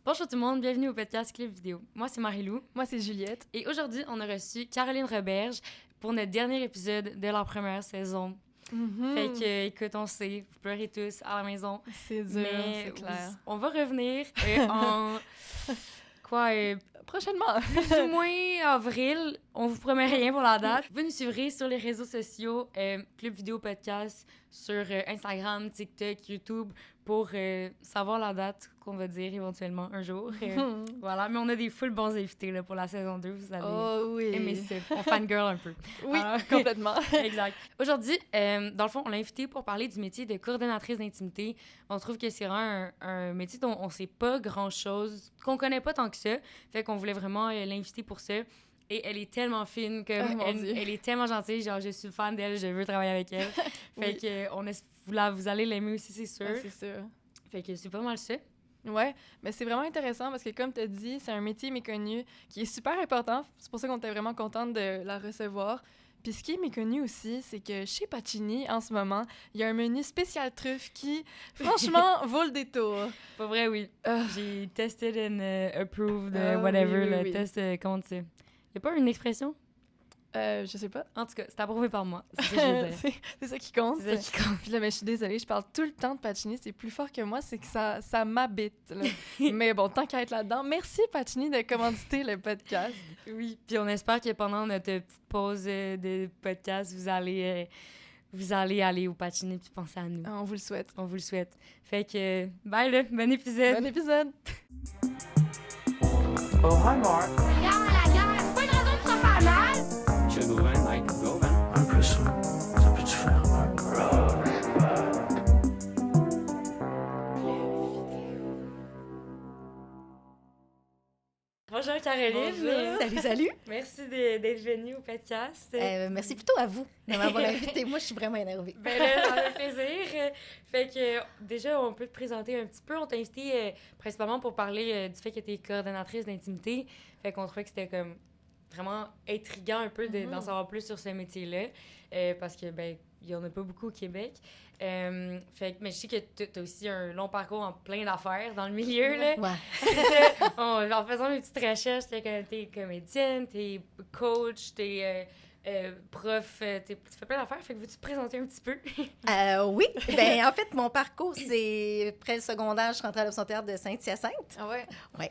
Bonjour tout le monde, bienvenue au podcast Clip Vidéo. Moi, c'est Marie-Lou. Moi, c'est Juliette. Et aujourd'hui, on a reçu Caroline Roberge pour notre dernier épisode de leur première saison. Fait que, écoute, on sait, vous pleurez tous à la maison. C'est dur, mais c'est clair. On va revenir en... Prochainement. Plus ou moins avril. On vous promet rien pour la date. Vous nous suivrez sur les réseaux sociaux, Club Vidéo Podcast, sur Instagram, TikTok, YouTube, pour savoir la date qu'on va dire éventuellement un jour. Voilà, mais on a des full bons invités là, pour la saison 2. Vous allez aimer ça. On fangirl un peu. Oui, complètement. Exact. Aujourd'hui, dans le fond, on l'a invitée pour parler du métier de coordonnatrice d'intimité. On trouve que c'est vraiment un métier dont on ne sait pas grand-chose, qu'on ne connaît pas tant que ça. Fait qu'on voulait vraiment l'inviter pour ça. Et elle est tellement fine, elle est tellement gentille. Genre, je suis fan d'elle, je veux travailler avec elle. Fait que vous allez l'aimer aussi, c'est sûr. Ouais, c'est sûr. Fait que c'est pas mal ça. Ouais, mais c'est vraiment intéressant parce que, comme tu as dit, c'est un métier méconnu qui est super important. C'est pour ça qu'on était vraiment contente de la recevoir. Puis ce qui est méconnu aussi, c'est que chez Pacini, en ce moment, il y a un menu spécial truffe qui, franchement, vaut le détour. Pas vrai, oui. J'ai tested and approved, whatever, oui. le test, comment tu sais. Y a pas une expression? Je sais pas. En tout cas, c'est approuvé par moi. C'est ça que je veux dire. C'est ça qui compte. C'est ça qui compte. Puis là, mais je suis désolée, je parle tout le temps de Pacini. C'est plus fort que moi, c'est que ça m'habite. Là. Mais bon, tant qu'à être là-dedans, merci Pacini de commanditer le podcast. Oui, puis on espère que pendant notre petite pause de podcast, vous allez aller au Pacini puis penser à nous. On vous le souhaite. On vous le souhaite. Fait que, bye là, bon épisode. Bon épisode. Oh, hi Mark. Regarde la guerre, c'est pas une raison pour se faire mal. Should Govan, like Govan. Un peu ça. Ça peut-tu faire un peu? Bonjour Caroline. Salut, salut. Merci d'être venue au podcast. Merci plutôt à vous de m'avoir invité. Moi, je suis vraiment énervée. Ben là, ça fait plaisir. Fait que déjà, on peut te présenter un petit peu. On t'a invité principalement pour parler du fait que tu es coordonnatrice d'intimité. Fait qu'on trouvait que c'était comme vraiment intriguant un peu d'en savoir plus sur ce métier-là. Parce que, ben, il y en a pas beaucoup au Québec. Mais je sais que tu as aussi un long parcours en plein d'affaires dans le milieu. Là. Ouais. En faisant mes petites recherches, t'es comédienne, t'es coach, t'es prof, tu fais plein d'affaires. Fait que veux-tu te présenter un petit peu? Oui. Ben, en fait, mon parcours, c'est après le secondaire, je suis rentrée à l'option théâtre de Saint-Hyacinthe. Ah ouais? Oui.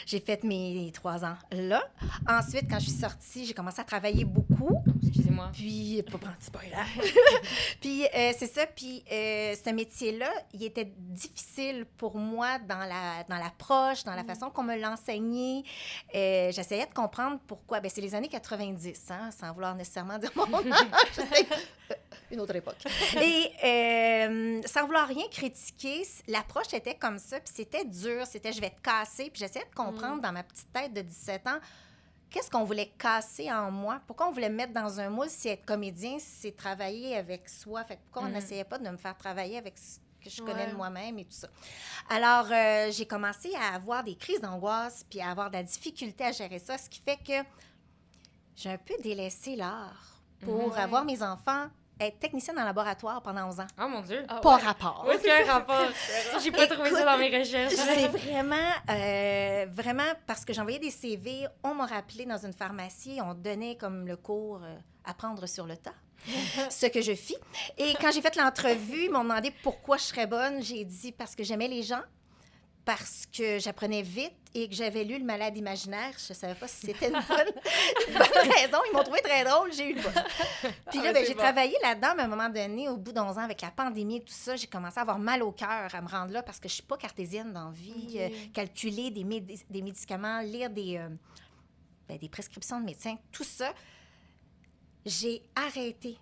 J'ai fait mes 3 ans là. Ensuite, quand je suis sortie, j'ai commencé à travailler beaucoup. Excusez-moi. Puis, pas prendre spoiler. Puis, c'est ça. Puis, ce métier-là, il était difficile pour moi dans l'approche, dans la façon qu'on me l'enseignait. J'essayais de comprendre pourquoi. Ben, c'est les années 90, hein, sans vouloir nécessairement dire mon âge. Une autre époque. Et sans vouloir rien critiquer, l'approche était comme ça. Puis, c'était dur. C'était je vais te casser. Puis, j'essayais de comprendre dans ma petite tête de 17 ans qu'est-ce qu'on voulait casser en moi? Pourquoi on voulait me mettre dans un moule si être comédien, c'est travailler avec soi? Fait que pourquoi on n'essayait pas de me faire travailler avec ce que je connais de moi-même et tout ça? Alors, j'ai commencé à avoir des crises d'angoisse puis à avoir de la difficulté à gérer ça, ce qui fait que j'ai un peu délaissé l'art pour avoir mes enfants, être technicienne en laboratoire pendant 11 ans. Oh mon Dieu! Pas rapport. Oui, c'est un rapport. J'ai pas trouvé ça dans mes recherches. C'est vraiment parce que j'envoyais des CV, on m'a rappelé dans une pharmacie, on donnait comme le cours apprendre sur le tas. Ce que je fis. Et quand j'ai fait l'entrevue, ils m'ont demandé pourquoi je serais bonne. J'ai dit parce que j'aimais les gens, parce que j'apprenais vite et que j'avais lu Le Malade imaginaire. Je ne savais pas si c'était une bonne raison. Ils m'ont trouvé très drôle, j'ai eu le bon. Puis là, j'ai travaillé là-dedans, mais à un moment donné, au bout d'11 ans, avec la pandémie et tout ça, j'ai commencé à avoir mal au cœur à me rendre là parce que je ne suis pas cartésienne dans la vie. Calculer des médicaments, lire des prescriptions de médecins, tout ça. J'ai arrêté.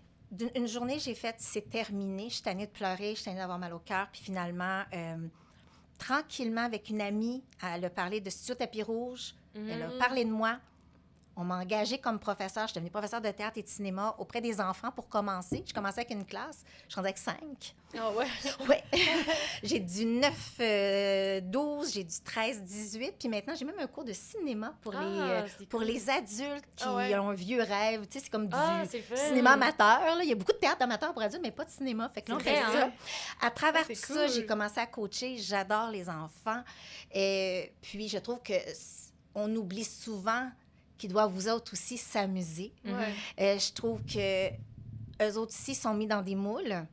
Une journée, j'ai fait « c'est terminé ». Je suis tannée de pleurer, je suis tannée d'avoir mal au cœur. Puis finalement... tranquillement, avec une amie, elle a parlé de Studio Tapis Rouge, elle a parlé de moi. On m'a engagée comme professeure. Je suis devenue professeure de théâtre et de cinéma auprès des enfants pour commencer. Je commençais avec une classe. Je suis rendue avec 5. Ah ouais. Oui. J'ai du 9-12, j'ai du 13-18. Puis maintenant, j'ai même un cours de cinéma pour, c'est pour cool. les adultes qui Ah ouais. ont un vieux rêve. Tu sais, c'est comme du c'est fun. cinéma amateur. Là. Il y a beaucoup de théâtre amateur pour adultes, mais pas de cinéma. Fait que là, on C'est fait vrai, ça. hein? À travers c'est tout ça, cool. j'ai commencé à coacher. J'adore les enfants. Puis, je trouve que on oublie souvent qu'ils doivent, vous autres aussi, s'amuser. Ouais. Je trouve que eux autres aussi sont mis dans des moules.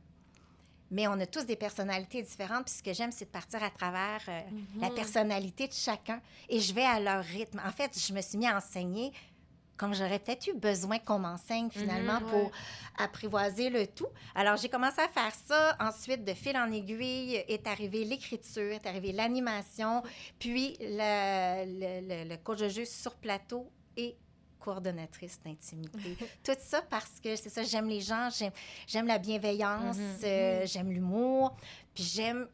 Mais on a tous des personnalités différentes. Puis ce que j'aime, c'est de partir à travers la personnalité de chacun. Et je vais à leur rythme. En fait, je me suis mis à enseigner comme j'aurais peut-être eu besoin qu'on m'enseigne finalement pour apprivoiser le tout. Alors, j'ai commencé à faire ça. Ensuite, de fil en aiguille, est arrivée l'écriture, est arrivée l'animation, puis le coach de jeu sur plateau et coordonnatrice d'intimité. Tout ça parce que, c'est ça, j'aime les gens, j'aime la bienveillance, j'aime l'humour, puis j'aime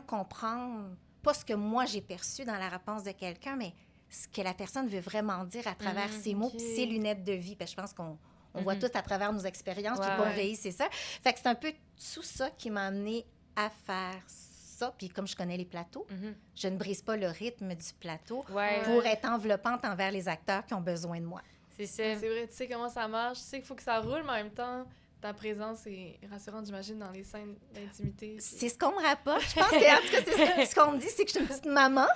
comprendre, pas ce que moi j'ai perçu dans la réponse de quelqu'un, mais ce que la personne veut vraiment dire à travers ses mots puis ses lunettes de vie. Parce que je pense qu'on voit tout à travers nos expériences, puis qu'on vieillit, c'est ça. Fait que c'est un peu tout ça qui m'a amenée à faire ça. Puis comme je connais les plateaux, je ne brise pas le rythme du plateau pour être enveloppante envers les acteurs qui ont besoin de moi. C'est ça. C'est vrai, tu sais comment ça marche, tu sais qu'il faut que ça roule, mais en même temps, ta présence est rassurante, j'imagine, dans les scènes d'intimité. C'est ce qu'on me rapporte. Je pense que, en tout cas, c'est ce qu'on me dit, c'est que je suis une petite maman.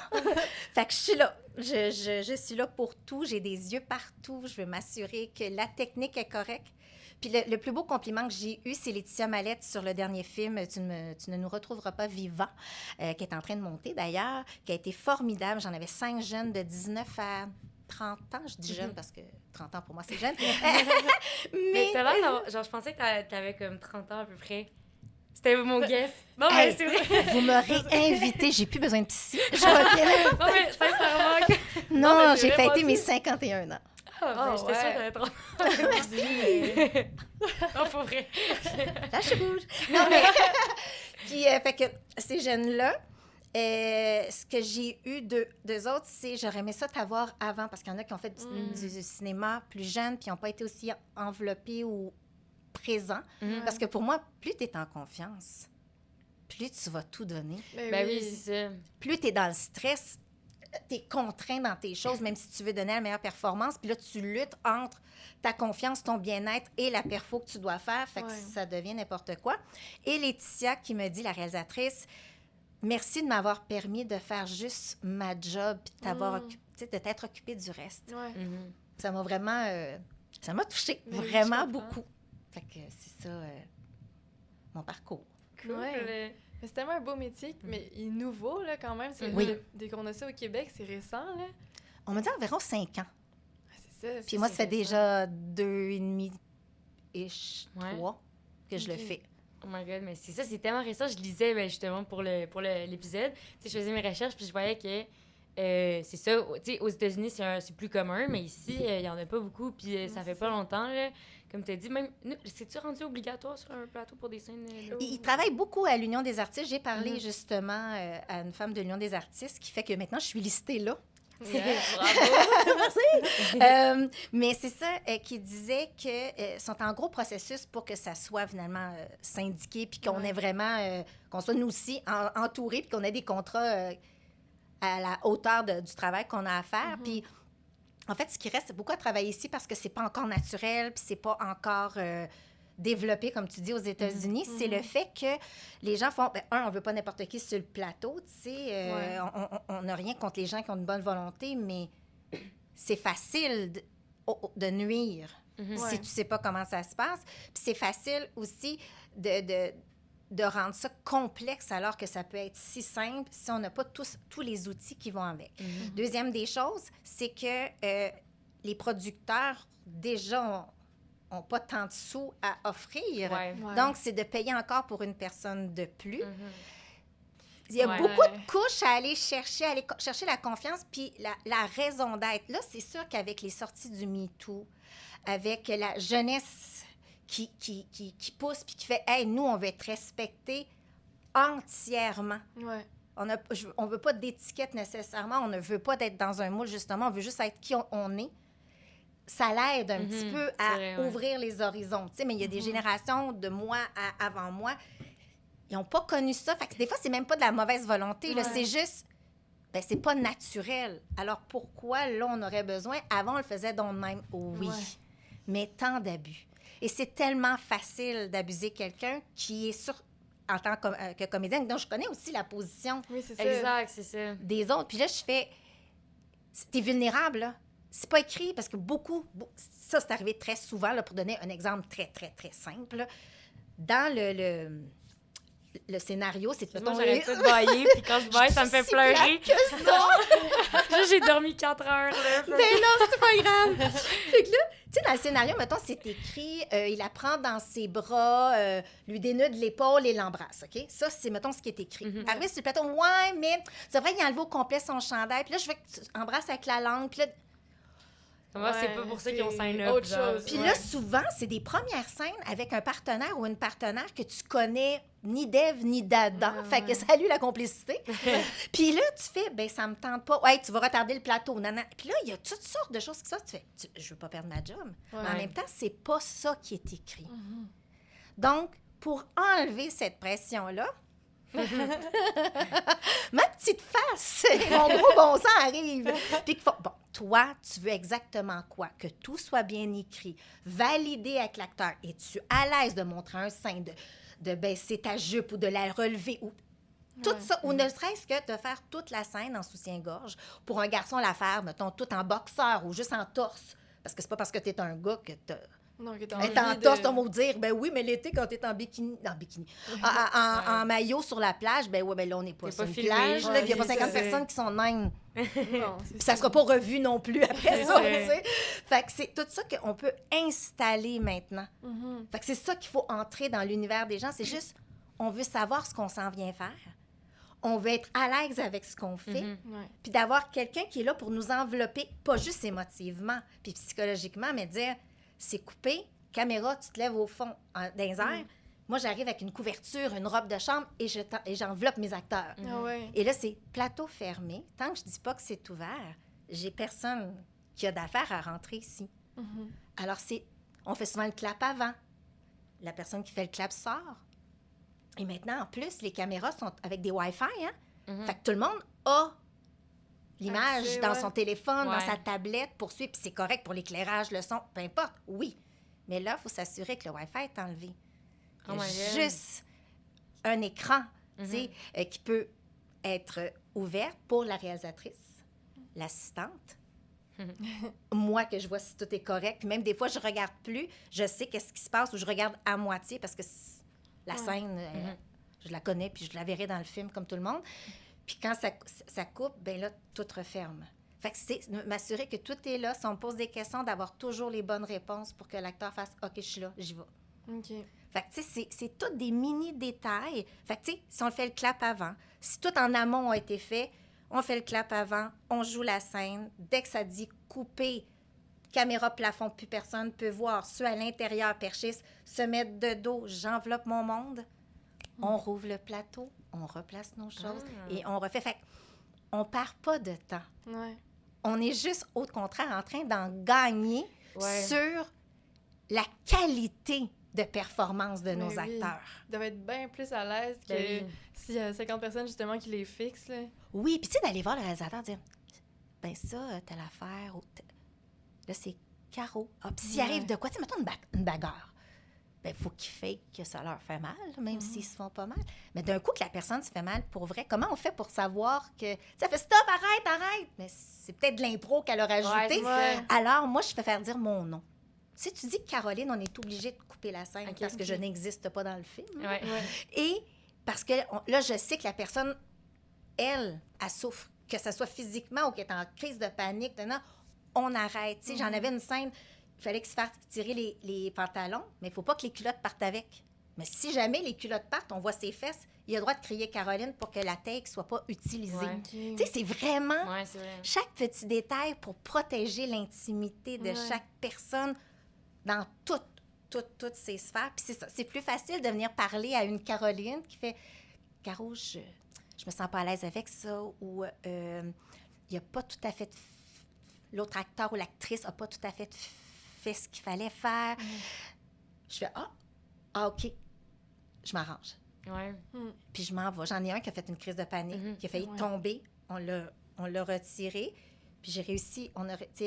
Fait que je suis là. Je suis là pour tout. J'ai des yeux partout. Je veux m'assurer que la technique est correcte. Puis le plus beau compliment que j'ai eu, c'est Laetitia Mallette sur le dernier film « Tu ne nous retrouveras pas vivants qui est en train de monter d'ailleurs, qui a été formidable. J'en avais 5 jeunes de 19 à 30 ans. Je dis jeunes parce que 30 ans, pour moi, c'est jeune. Mais t'as l'air d'avoir... Genre, je pensais que t'avais comme 30 ans à peu près. C'était mon guess. Non, mais c'est vrai. Vous m'aurez invité. J'ai plus besoin de psy. Je reviens. Non, mais sincèrement... Non, mais c'est j'ai vraiment fêté mes dit. 51 ans. Ah, j'étais sûre que t'avais 30 ans. Non, pour vrai. Lâche bouge. Non, mais... Puis, fait que ces jeunes-là, ce que j'ai eu d'eux autres, c'est j'aurais aimé ça t'avoir avant, parce qu'il y en a qui ont fait du cinéma plus jeune, puis qui n'ont pas été aussi enveloppés ou présents. Parce que pour moi, plus tu es en confiance, plus tu vas tout donner. Ben oui, c'est ça. Plus tu es dans le stress, tu es contraint dans tes choses, même si tu veux donner la meilleure performance. Puis là, tu luttes entre ta confiance, ton bien-être et la perfo que tu dois faire. Fait que ça devient n'importe quoi. Et Laetitia qui me dit, la réalisatrice, merci de m'avoir permis de faire juste ma job puis de t'être occupée du reste. Ouais. Ça m'a vraiment... ça m'a touchée, Mais oui, vraiment je comprends. beaucoup. Fait que c'est ça, mon parcours. Cool. Ouais. Mais c'est tellement un beau métier, mais il est nouveau, là, quand même. Oui. Dès qu'on a ça au Québec, c'est récent, là. On m'a dit environ 5 ans. Ah, c'est ça. Puis moi, ça fait déjà 2,5-ish, Ouais. 3 que je le Ok. fais. Oh my God, mais c'est ça, c'est tellement récent. Je lisais justement pour l'épisode. Tu sais, je faisais mes recherches, puis je voyais que c'est ça. Tu sais, aux États-Unis, c'est plus commun, mais ici, il y en a pas beaucoup, puis ça fait pas longtemps, là. Comme tu as dit, même, c'est-tu rendu obligatoire sur un plateau pour des scènes? Ils travaillent beaucoup à l'Union des artistes. J'ai parlé justement à une femme de l'Union des artistes qui fait que maintenant, je suis listée là. Bravo! Mais c'est ça qui disait que sont en gros processus pour que ça soit finalement syndiqué, puis qu'on ait vraiment, qu'on soit nous aussi entourés, puis qu'on ait des contrats à la hauteur du travail qu'on a à faire. Puis en fait, ce qui reste, c'est beaucoup à travailler ici parce que c'est pas encore naturel, puis c'est pas encore développé, comme tu dis, aux États-Unis. C'est le fait que les gens font... Ben, on veut pas n'importe qui sur le plateau, tu sais. On n'a rien contre les gens qui ont une bonne volonté, mais c'est facile de nuire si tu sais pas comment ça se passe. Puis c'est facile aussi de rendre ça complexe alors que ça peut être si simple si on n'a pas tous les outils qui vont avec. Deuxième des choses, c'est que les producteurs, déjà, n'ont pas tant de sous à offrir. Ouais. Donc, c'est de payer encore pour une personne de plus. Il y a Ouais. beaucoup de couches à aller chercher la confiance puis la raison d'être. Là, c'est sûr qu'avec les sorties du MeToo, avec la jeunesse qui pousse puis qui fait « Hey, nous, on veut être respectés entièrement. » Ouais. On ne veut pas d'étiquette nécessairement. On ne veut pas d'être dans un moule, justement. On veut juste être qui on est. ça l'aide un petit Mhm, peu c'est à vrai, ouais. ouvrir les horizons. Tu sais, mais il y a des générations de moi avant moi, ils n'ont pas connu ça. Fait que des fois, c'est même pas de la mauvaise volonté. Là, Ouais. c'est juste, ben, c'est pas naturel. Alors pourquoi là, on aurait besoin? Avant, on le faisait donc de même. Oui. Ouais. Mais tant d'abus. Et c'est tellement facile d'abuser quelqu'un qui est en tant que comédienne. Donc, je connais aussi la position Oui, c'est ça. Exact, c'est ça. des autres. Puis là, je fais, t'es vulnérable, là. C'est pas écrit parce que ça, c'est arrivé très souvent, là, pour donner un exemple très, très, très simple. Là. Dans le scénario, c'est Moi, mettons, j'arrête pas de bailler, puis quand je baille, ça me fait Si pleurer. plate que ça. Là, j'ai dormi 4 heures, là. Ben non, c'est pas grave. Fait que là, tu sais, dans le scénario, mettons, c'est écrit, il la prend dans ses bras, lui dénude l'épaule et l'embrasse, OK? Ça, c'est, mettons, ce qui est écrit. Arrivé sur le plateau, ouais, mais c'est vrai qu'il enlevé au complet son chandail, puis là, je veux que tu embrasses avec la langue, puis là... Moi, c'est Ouais, pas pour ça c'est qu'ils ont sign up. autre genre. chose. Puis Ouais. là, souvent, c'est des premières scènes avec un partenaire ou une partenaire que tu connais ni d'Ève ni d'Adam. Ouais, Fait que ouais. salut la complicité. Puis là, tu fais, ben ça me tente pas. Ouais, tu vas retarder le plateau. Nana. Puis là, il y a toutes sortes de choses qui se passent. Tu fais, je veux pas perdre ma job. Mais en Ouais. même temps, c'est pas ça qui est écrit. Donc, pour enlever cette pression-là, ma petite face, mon gros bon sang arrive. Puis qu'il faut, bon, toi, tu veux exactement quoi? Que tout soit bien écrit, validé avec l'acteur. Es-tu à l'aise de montrer un sein, de baisser ta jupe ou de la relever? Ou tout Ouais. ça, ou ne serait-ce que de faire toute la scène en soutien-gorge. Pour un garçon, la faire, mettons, tout en boxeur ou juste en torse. Parce que c'est pas parce que t'es un gars que t'as... Non, que t'as Être en envie de- torse, on va vous dire, ben oui, mais l'été, quand t'es en bikini, en maillot sur la plage, ben oui, ben là, on n'est pas T'es sur pas une filmé. plage, là, Ouais, puis il n'y a pas c'est 50 ça. personnes qui sont naines. Non, c'est Puis ça ne sera pas revu non plus après ça, Ouais. tu sais. Fait que c'est tout ça qu'on peut installer maintenant. Mhm. Fait que c'est ça qu'il faut entrer dans l'univers des gens. C'est juste, on veut savoir ce qu'on s'en vient faire. On veut être à l'aise avec ce qu'on fait. Mhm. Ouais. Puis d'avoir quelqu'un qui est là pour nous envelopper, pas juste émotivement, puis psychologiquement, mais dire, c'est coupé, caméra, tu te lèves au fond, dans les airs. Moi, j'arrive avec une couverture, une robe de chambre, et j'enveloppe mes acteurs. Ah ouais. Et là, c'est plateau fermé. Tant que je dis pas que c'est ouvert, j'ai personne qui a d'affaires à rentrer ici. Mhm. Alors, on fait souvent le clap avant. La personne qui fait le clap sort. Et maintenant, en plus, les caméras sont avec des Wi-Fi, hein? Fait que tout le monde a l'image Accès, dans ouais. son téléphone, dans Ouais. sa tablette, pour suivre. Puis c'est correct pour l'éclairage, le son, peu importe. Oui. Mais là, il faut s'assurer que le Wi-Fi est enlevé. Il y a Oh my God. juste un écran, tu sais, qui peut être ouvert pour la réalisatrice, l'assistante. Moi, que je vois si tout est correct. Puis même des fois, je regarde plus. Je sais qu'est-ce qui se passe ou je regarde à moitié parce que la scène, je la connais puis je la verrai dans le film comme tout le monde. Puis quand ça coupe, ben là, tout referme. Fait que c'est m'assurer que tout est là. Si on me pose des questions, d'avoir toujours les bonnes réponses pour que l'acteur fasse « OK, je suis là, j'y vais ». OK. Fait que, tu sais, c'est tous des mini-détails. Fait que, tu sais, si on fait le clap avant, si tout en amont a été fait, on fait le clap avant, on joue la scène. Dès que ça dit couper, caméra plafond, plus personne peut voir. Ceux à l'intérieur perchissent, se mettre de dos, j'enveloppe mon monde. On rouvre le plateau, on replace nos choses et on refait. Fait on perd pas de temps. Ouais. On est juste, au contraire, en train d'en gagner Ouais. sur la qualité de performance de Mais nos oui. acteurs. Ils doivent être bien plus à l'aise que Ben oui. s'il y a 50 personnes justement qui les fixent. Là. Oui, puis tu sais, d'aller voir le réalisateur dire ben ça, telle affaire, ou là, c'est Caro. Ah, puis s'il Ouais. arrive de quoi, tu sais, mettons une bagarre. Ben, il faut qu'ils fake que ça leur fait mal, même s'ils se font pas mal. Mais d'un coup, que la personne se fait mal pour vrai, comment on fait pour savoir que. Ça fait stop, arrête! Mais c'est peut-être de l'impro qu'elle a rajouté. c'est ça. Alors, moi, je fais faire dire mon nom. Si tu dis Caroline, on est obligé de couper la scène Ok, parce que ok. je n'existe pas dans le film. Ouais. Ouais. Et parce que là, je sais que la personne, elle souffre, que ce soit physiquement ou qu'elle est en crise de panique, on arrête. Tu sais, j'en avais une scène, il fallait qu'il se fasse tirer les pantalons, mais il ne faut pas que les culottes partent avec. Mais si jamais les culottes partent, on voit ses fesses, il a le droit de crier Caroline pour que la take ne soit pas utilisée. Ouais. OK. Tu sais, c'est vraiment Ouais, c'est vrai. chaque petit détail pour protéger l'intimité de Ouais. chaque personne dans toutes ces sphères. Puis c'est ça, c'est plus facile de venir parler à une Caroline qui fait « Caro, je me sens pas à l'aise avec ça » ou « il n'y a pas tout à fait l'autre acteur ou l'actrice n'a pas tout à fait fait ce qu'il fallait faire. Je fais OK, je m'arrange. Ouais. Puis je m'en vais. J'en ai un qui a fait une crise de panique, qui a failli tomber. On l'a retiré. Puis j'ai réussi,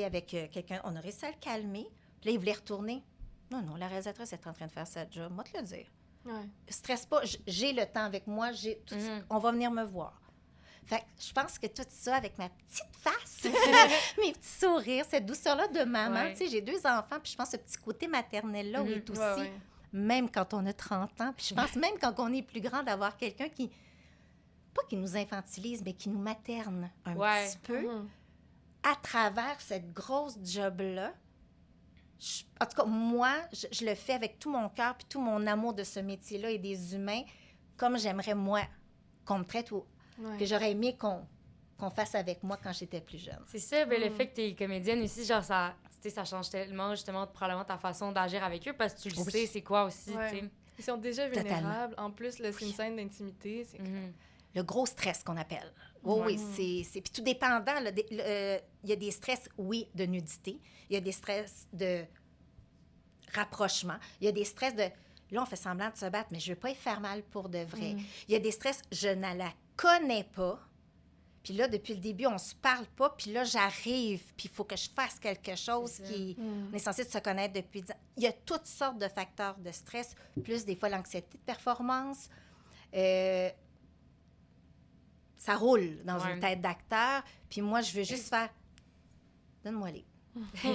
avec quelqu'un, on a réussi à le calmer. Puis là, il voulait retourner. Non, la réalisatrice est en train de faire sa job. Moi, te le dire. Ouais. Stresse pas, j'ai le temps avec moi, on va venir me voir. Fait que je pense que tout ça, avec ma petite face, mes petits sourires, cette douceur-là de maman, tu sais, j'ai 2 enfants, puis je pense que ce petit côté maternel-là où est aussi, même quand on a 30 ans, puis je pense même quand on est plus grand, d'avoir quelqu'un qui, pas qui nous infantilise, mais qui nous materne un petit peu à travers cette grosse job-là. En tout cas, moi, je le fais avec tout mon cœur puis tout mon amour de ce métier-là et des humains, comme j'aimerais, moi, qu'on me traite ou que j'aurais aimé qu'on fasse avec moi quand j'étais plus jeune. C'est ça, le fait que tu es comédienne aussi, genre, ça change tellement, justement, probablement ta façon d'agir avec eux parce que tu le sais, c'est quoi aussi, tu sais. Ils sont déjà vulnérables. En plus, c'est une scène d'intimité. C'est le gros stress qu'on appelle. Oui, c'est... Puis tout dépendant, il y a des stress, oui, de nudité. Il y a des stress de rapprochement. Il y a des stress de... Là, on fait semblant de se battre, mais je ne veux pas y faire mal pour de vrai. Il y a des stress, je ne la connais pas. Puis là, depuis le début, on se parle pas. Puis là, j'arrive, puis il faut que je fasse quelque chose qui... On est censé se connaître depuis 10 ans. Il y a toutes sortes de facteurs de stress, plus des fois l'anxiété de performance. Ça roule dans une tête d'acteur. Puis moi, je veux juste faire... Donne-moi-les. On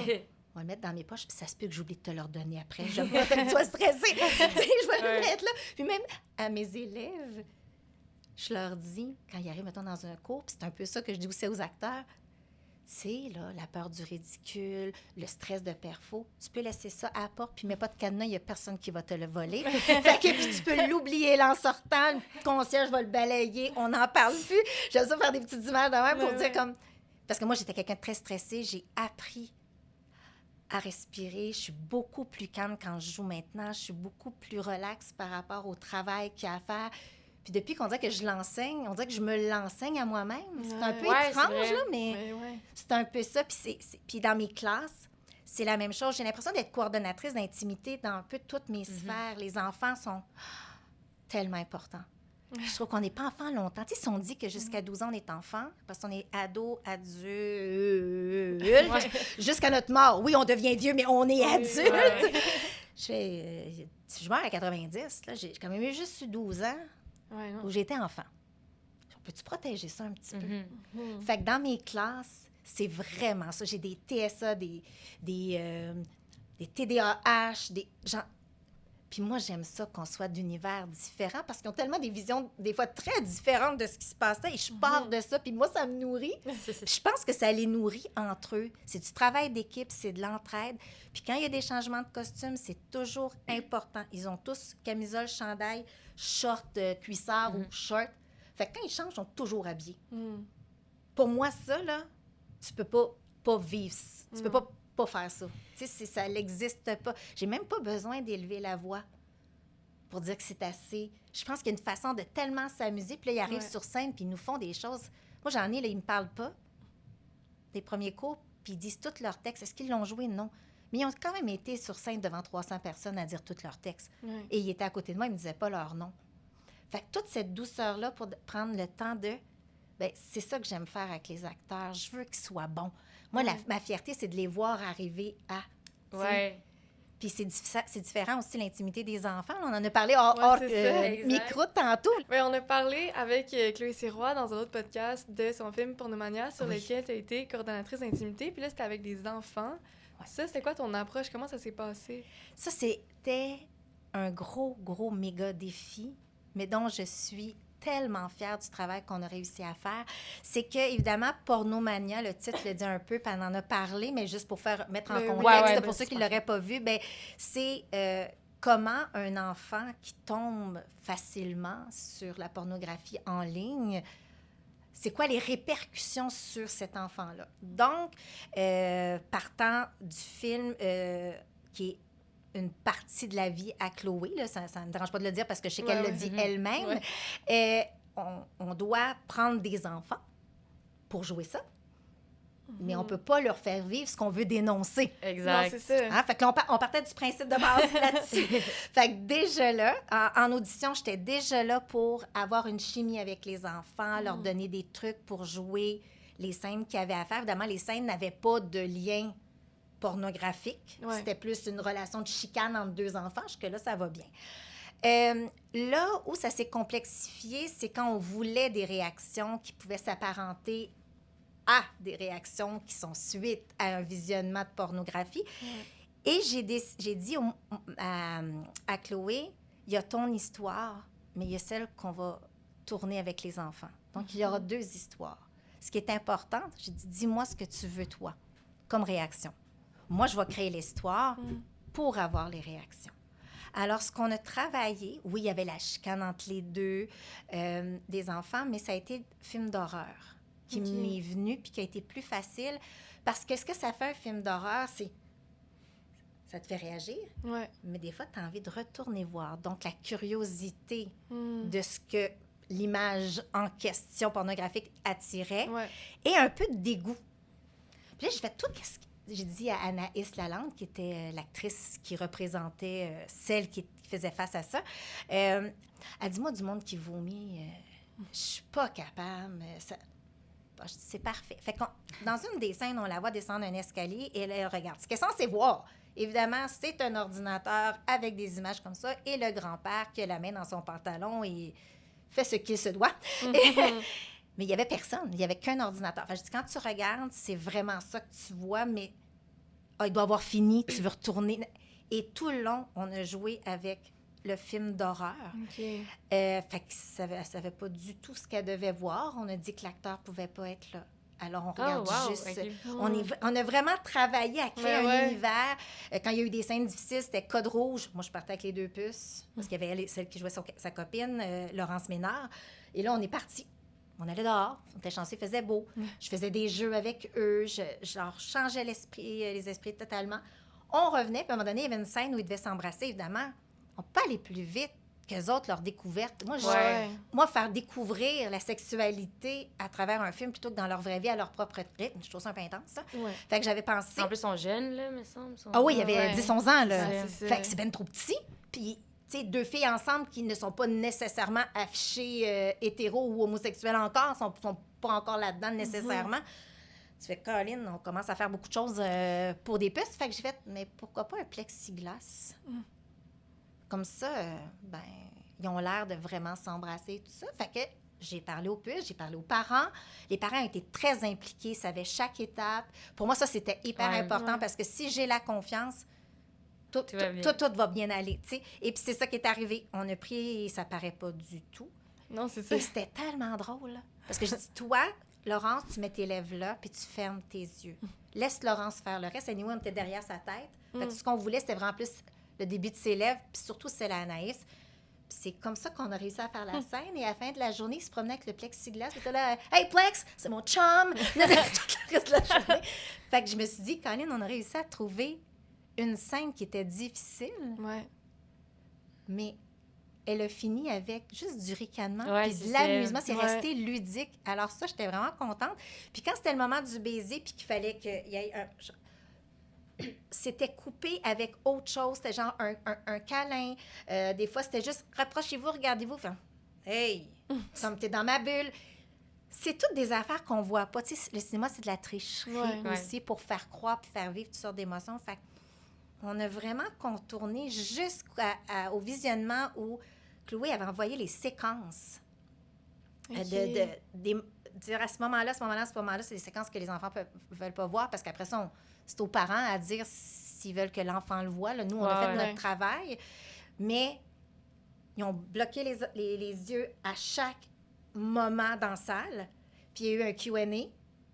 va le mettre dans mes poches, puis ça se peut que j'oublie de te leur donner après. J'aime pas ça que tu sois stressée. Je vais le mettre là. Puis même à mes élèves, je leur dis, quand ils arrivent, mettons, dans un cours, puis c'est un peu ça que je dis aussi aux acteurs, tu sais, là, la peur du ridicule, le stress de perfo, tu peux laisser ça à la porte, puis mets pas de cadenas, il y a personne qui va te le voler. Fait que puis tu peux l'oublier là en sortant, le concierge va le balayer, on n'en parle plus. J'aime ça faire des petites images de même pour dire comme... Parce que moi, j'étais quelqu'un de très stressé, j'ai appris à respirer. Je suis beaucoup plus calme quand je joue maintenant. Je suis beaucoup plus relaxe par rapport au travail qu'il y a à faire. Puis depuis qu'on dirait que je l'enseigne, on dirait que je me l'enseigne à moi-même. C'est un peu étrange, là, mais c'est un peu ça. Puis dans mes classes, c'est la même chose. J'ai l'impression d'être coordonnatrice d'intimité dans un peu toutes mes sphères. Les enfants sont tellement importants. Je trouve qu'on n'est pas enfant longtemps. Tu sais, si on dit que jusqu'à 12 ans, on est enfant, parce qu'on est ado, adulte, jusqu'à notre mort. Oui, on devient vieux, mais on est adulte. Si je meurs à 90, là, j'ai quand même eu juste 12 ans où j'étais enfant. Peux-tu protéger ça un petit peu? Fait que dans mes classes, c'est vraiment ça. J'ai des TSA, des TDAH, des gens... Puis moi, j'aime ça qu'on soit d'univers différents parce qu'ils ont tellement des visions, des fois, très différentes de ce qui se passe là. Et je pars de ça, puis moi, ça me nourrit. Je pense que ça les nourrit entre eux. C'est du travail d'équipe, c'est de l'entraide. Puis quand il y a des changements de costume, c'est toujours important. Ils ont tous camisole, chandail, short, cuissard ou short. Fait que quand ils changent, ils sont toujours habillés. Pour moi, ça, là, tu peux pas vivre. Tu peux pas faire ça. Tu sais, ça n'existe pas. J'ai même pas besoin d'élever la voix pour dire que c'est assez. Je pense qu'il y a une façon de tellement s'amuser. Puis là, ils arrivent sur scène, puis ils nous font des choses. Moi, j'en ai, là, ils me parlent pas des premiers cours, puis ils disent tous leurs textes. Est-ce qu'ils l'ont joué? Non. Mais ils ont quand même été sur scène devant 300 personnes à dire tous leurs textes. Et ils étaient à côté de moi, ils me disaient pas leur nom. Fait que toute cette douceur-là pour prendre le temps de... Bien, c'est ça que j'aime faire avec les acteurs. Je veux qu'ils soient bons. Moi, ma fierté, c'est de les voir arriver à... Puis c'est différent aussi, l'intimité des enfants. On en a parlé hors micro tantôt. Oui, on a parlé avec Chloé Sirois dans un autre podcast de son film Pornomania sur lequel tu as été coordonnatrice d'intimité. Puis là, c'était avec des enfants. Ça, c'était quoi ton approche? Comment ça s'est passé? Ça, c'était un gros, méga défi, mais dont je suis tellement fière du travail qu'on a réussi à faire. C'est que, évidemment, Pornomania, le titre le dit un peu, puis on en a parlé, mais juste pour mettre en contexte, pour ceux qui ne l'auraient pas vu, ben, c'est comment un enfant qui tombe facilement sur la pornographie en ligne, c'est quoi les répercussions sur cet enfant-là. Donc, partant du film qui est une partie de la vie à Chloé, là, ça ne me dérange pas de le dire parce que je sais qu'elle le dit elle-même, on doit prendre des enfants pour jouer ça. mais on peut pas leur faire vivre ce qu'on veut dénoncer. Non, Exact. c'est ça. Hein? Fait que là, on partait du principe de base là-dessus. Fait que déjà là, en audition, j'étais déjà là pour avoir une chimie avec les enfants, leur donner des trucs pour jouer les scènes qu'ils avaient à faire. Évidemment, les scènes n'avaient pas de lien pornographique. Ouais. C'était plus une relation de chicane entre deux enfants. Jusque-là, ça va bien. Là où ça s'est complexifié, c'est quand on voulait des réactions qui pouvaient s'apparenter à des réactions qui sont suite à un visionnement de pornographie. Et j'ai dit à Chloé, il y a ton histoire, mais il y a celle qu'on va tourner avec les enfants. Donc, il y aura 2 histoires. Ce qui est important, j'ai dit, dis-moi ce que tu veux, toi, comme réaction. Moi, je vais créer l'histoire pour avoir les réactions. Alors, ce qu'on a travaillé, oui, il y avait la chicane entre les deux, des enfants, mais ça a été film d'horreur qui m'est venu puis qui a été plus facile. Parce que ce que ça fait un film d'horreur, c'est... Ça te fait réagir, Ouais. mais des fois, tu as envie de retourner voir. Donc, la curiosité de ce que l'image en question pornographique attirait Ouais. et un peu de dégoût. Puis là, j'ai fait tout ce que... J'ai dit à Anaïs Lalande, qui était l'actrice qui représentait celle qui faisait face à ça, elle dit, moi, du monde qui vomit, je suis pas capable. Bon, je dis, c'est parfait. Fait que dans une des scènes, on la voit descendre un escalier et elle regarde. Ce qu'elle est censée voir, évidemment, c'est un ordinateur avec des images comme ça et le grand-père qui a la main dans son pantalon et fait ce qu'il se doit. Mais il n'y avait personne. Il n'y avait qu'un ordinateur. Enfin, je dis, quand tu regardes, c'est vraiment ça que tu vois, mais il doit avoir fini, tu veux retourner. Et tout le long, on a joué avec le film d'horreur. OK. Fait que elle savait pas du tout ce qu'elle devait voir. On a dit que l'acteur pouvait pas être là. Alors, on regarde juste... ok. On a vraiment travaillé à créer un Ouais. univers. Quand il y a eu des scènes difficiles, c'était code rouge. Moi, je partais avec les 2 puces, parce qu'il y avait celle qui jouait sa copine, Laurence Ménard. Et là, on est parti. On allait dehors, on était chanceux, il faisait beau. Je faisais des jeux avec eux, je leur changeais les esprits totalement. On revenait, puis à un moment donné, il y avait une scène où ils devaient s'embrasser, évidemment. On peut pas aller plus vite qu'eux autres, leur découverte. Moi, faire découvrir la sexualité à travers un film plutôt que dans leur vraie vie, à leur propre rythme, je trouve ça un peu intense, ça. Ouais. Fait que j'avais pensé... En plus, ils sont jeunes, là, me semble. Ah oui, il y avait Ouais. 10-11 ans, là. Ouais, c'est Fait ça. que c'est ben trop petit. Puis, tu sais, 2 filles ensemble qui ne sont pas nécessairement affichées hétéros ou homosexuels encore, sont pas encore là-dedans nécessairement. Tu fais, Colin, on commence à faire beaucoup de choses pour des puces. Fait que j'ai fait, mais pourquoi pas un plexiglas? Comme ça, ben, ils ont l'air de vraiment s'embrasser et tout ça. Fait que j'ai parlé aux puces, j'ai parlé aux parents. Les parents étaient très impliqués, savaient chaque étape. Pour moi, ça, c'était hyper important parce que si j'ai la confiance, tout va bien aller, tu sais. Et puis c'est ça qui est arrivé. On a pris, et ça paraît pas du tout. Non, c'est ça. Et c'était tellement drôle. Parce que je dis, toi, Laurence, tu mets tes lèvres là, puis tu fermes tes yeux. Laisse Laurence faire le reste. Anyway, on était derrière sa tête. Fait que ce qu'on voulait, c'était vraiment plus le début de ses lèvres, puis surtout celle à Anaïs. Puis c'est comme ça qu'on a réussi à faire la scène. Et à la fin de la journée, il se promenait avec le plexiglas. Il était là, « Hey, Plex, c'est mon chum! » Toute le reste de la journée. Fait que je me suis dit, Colin, on a réussi à trouver une scène qui était difficile, Ouais. mais elle a fini avec juste du ricanement Ouais, puis c'est de ça. l'amusement. C'est Ouais. resté ludique. Alors ça, j'étais vraiment contente. Puis quand c'était le moment du baiser puis qu'il fallait qu'il y ait un... C'était coupé avec autre chose. C'était genre un câlin. Des fois, c'était juste « Rapprochez-vous, regardez-vous. » Enfin, « Hey! » Comme t'es dans ma bulle. C'est toutes des affaires qu'on voit pas. Tu sais, le cinéma, c'est de la tricherie Ouais. aussi pour faire croire puis faire vivre toutes sortes d'émotions. Fait on a vraiment contourné jusqu'au visionnement où Chloé avait envoyé les séquences. Dire à ce moment-là, c'est des séquences que les enfants veulent pas voir parce qu'après ça, c'est aux parents à dire s'ils veulent que l'enfant le voie. Là, nous, on a fait notre travail, mais ils ont bloqué les yeux à chaque moment dans la salle. Puis il y a eu un Q&A.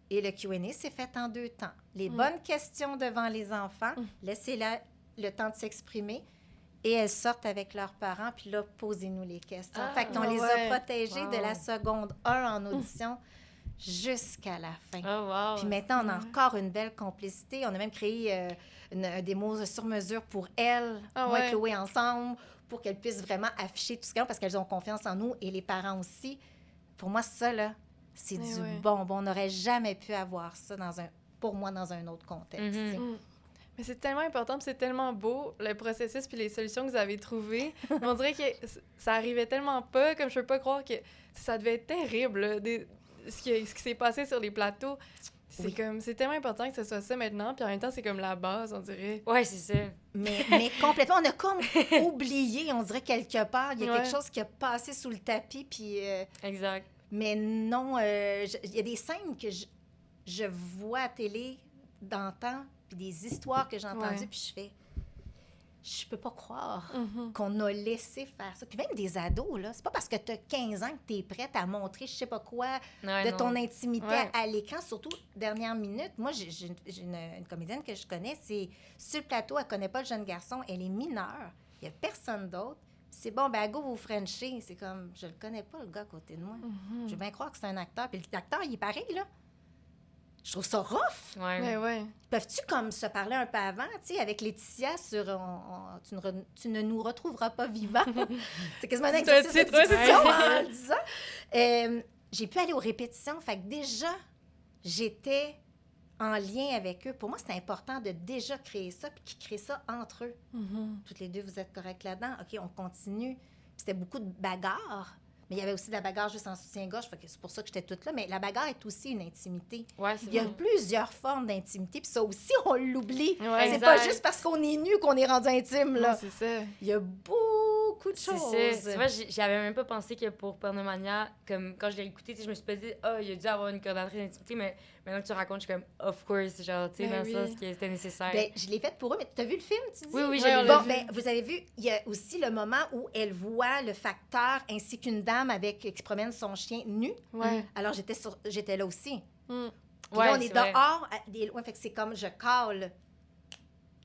Et le Q&A s'est fait en 2 temps. Les bonnes questions devant les enfants, laissez-leur le temps de s'exprimer et elles sortent avec leurs parents, puis là, posez-nous les questions. Fait qu'on les a protégés de la seconde 1 en audition jusqu'à la fin. Oh, wow. Puis maintenant, on a encore une belle complicité. On a même créé des mots sur mesure pour elles, moi et Chloé ensemble, pour qu'elles puissent vraiment afficher tout ce qu'elles ont parce qu'elles ont confiance en nous et les parents aussi. Pour moi, ça, là, c'est du bonbon. On n'aurait jamais pu avoir ça dans pour moi dans un autre contexte. Mhm. tu sais. Mais c'est tellement important, puis c'est tellement beau, le processus puis les solutions que vous avez trouvées. Mais on dirait que ça arrivait tellement pas, comme je peux pas croire que ça devait être terrible, là, ce qui s'est passé sur les plateaux. C'est Oui. comme, c'est tellement important que ce soit ça maintenant, puis en même temps, c'est comme la base, on dirait. Ouais, c'est ça. Mais complètement, on a comme oublié, on dirait quelque part, il y a Ouais. quelque chose qui a passé sous le tapis, puis... Exact. mais non, il y a des scènes que je vois à télé d'antan, puis des histoires que j'ai entendues, Ouais. puis je fais... Je peux pas croire Mhm. qu'on a laissé faire ça. Puis même des ados, là, c'est pas parce que tu as 15 ans que tu es prête à montrer je sais pas quoi Ouais, de non. ton intimité Ouais. à l'écran, surtout dernière minute. Moi, j'ai une comédienne que je connais, c'est sur le plateau, elle connaît pas le jeune garçon, elle est mineure, il y a personne d'autre. C'est bon, ben go, vous Frenchez. C'est comme, je le connais pas, le gars à côté de moi. Je veux bien croire que c'est un acteur. Puis l'acteur, il est pareil, là. Je trouve ça rough. Ouais. Mais ouais. Peuvent-tu comme se parler un peu avant, tu sais, avec Laetitia sur tu ne nous retrouveras pas vivants. C'est quasiment un C'est un exercice de titre, ouais, c'est diction ça. en le disant. J'ai pu aller aux répétitions, fait que déjà, j'étais en lien avec eux. Pour moi, c'était important de déjà créer ça, puis qu'ils créent ça entre eux. Mhm. Toutes les deux, vous êtes corrects là-dedans. OK, on continue. Puis c'était beaucoup de bagarres. Mais il y avait aussi de la bagarre juste en soutien-gorge, fait que c'est pour ça que j'étais toute là. Mais la bagarre est aussi une intimité. Ouais, c'est Il y a vrai. plusieurs formes d'intimité, puis ça aussi, on l'oublie. Ouais, C'est pas exact. juste parce qu'on est nu qu'on est rendu intime, Non, là. c'est ça. Il y a beaucoup de C'est choses. ça. Tu vois, j'avais même pas pensé que pour Pornomania, comme quand je l'ai écouté, tu sais, je me suis pas dit, ah, il a dû avoir une coordinatrice d'intimité, mais maintenant que tu racontes, je suis comme, of course, genre, tu sais, Ben dans le oui. sens que c'était nécessaire. Ben, je l'ai faite pour eux, mais tu as vu le film, tu dis? oui, oui, Ouais, j'ai on vu. l'a Bon, vu. ben, vous avez vu, il y a aussi le moment où elle voit le facteur ainsi qu'une dame qui promène son chien nu. Ouais. Alors, j'étais là aussi. Mm. Puis Ouais, là, on est c'est vrai. dehors, des loin, fait que c'est comme je cale.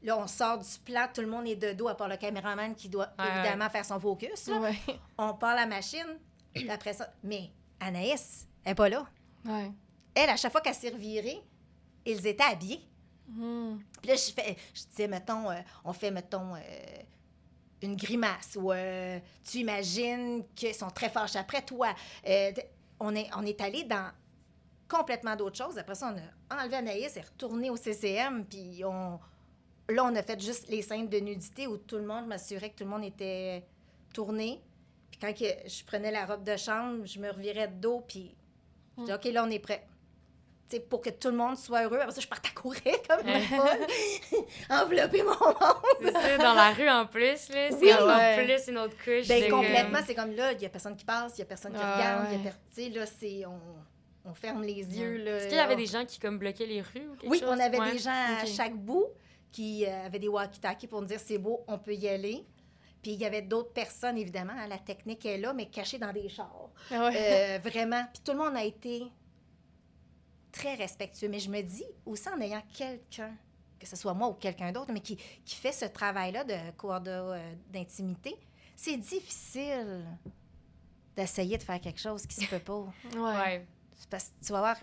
Là, on sort du plan, tout le monde est de dos, à part le caméraman qui doit Ouais, évidemment faire son focus. Là. Ouais. On part la machine, puis après ça. Mais Anaïs, elle n'est pas là. Ouais. Elle, à chaque fois qu'elle s'est revirée, ils étaient habillés. Mhm. Puis là, je disais, mettons, on fait, mettons, une grimace ou tu imagines qu'ils sont très fâchés après toi. On est allé dans complètement d'autres choses. Après ça, on a enlevé Anaïs et retourné au CCM, puis là, on a fait juste les scènes de nudité où tout le monde, je m'assurais que tout le monde était tourné. Puis quand je prenais la robe de chambre, je me revirais de dos, puis je disais, OK, là, on est prêt. Tu sais, pour que tout le monde soit heureux. Après ça, je partais à courir comme une folle, envelopper mon monde. C'est ça, dans la rue en plus, là. C'est Oui. encore Ouais. plus une autre couche. Ben, de complètement, comme- c'est comme là, il n'y a personne qui passe, il n'y a personne qui Ah, regarde, ouais. tu sais, là, on ferme les yeux, là. Est-ce qu'il y avait des gens qui, comme, bloquaient les rues ou quelque Oui, chose? on avait Ouais. des gens à Ok. chaque bout qui avaient des walkie-talkies pour nous dire c'est beau, on peut y aller. Puis il y avait d'autres personnes, évidemment, hein, la technique est là, mais cachées dans des chars. Ouais. Vraiment. Puis tout le monde a été très respectueux. Mais je me dis, aussi en ayant quelqu'un, que ce soit moi ou quelqu'un d'autre, mais qui fait ce travail-là d'intimité, c'est difficile d'essayer de faire quelque chose qui se peut pas. Ouais. C'est parce que tu vas avoir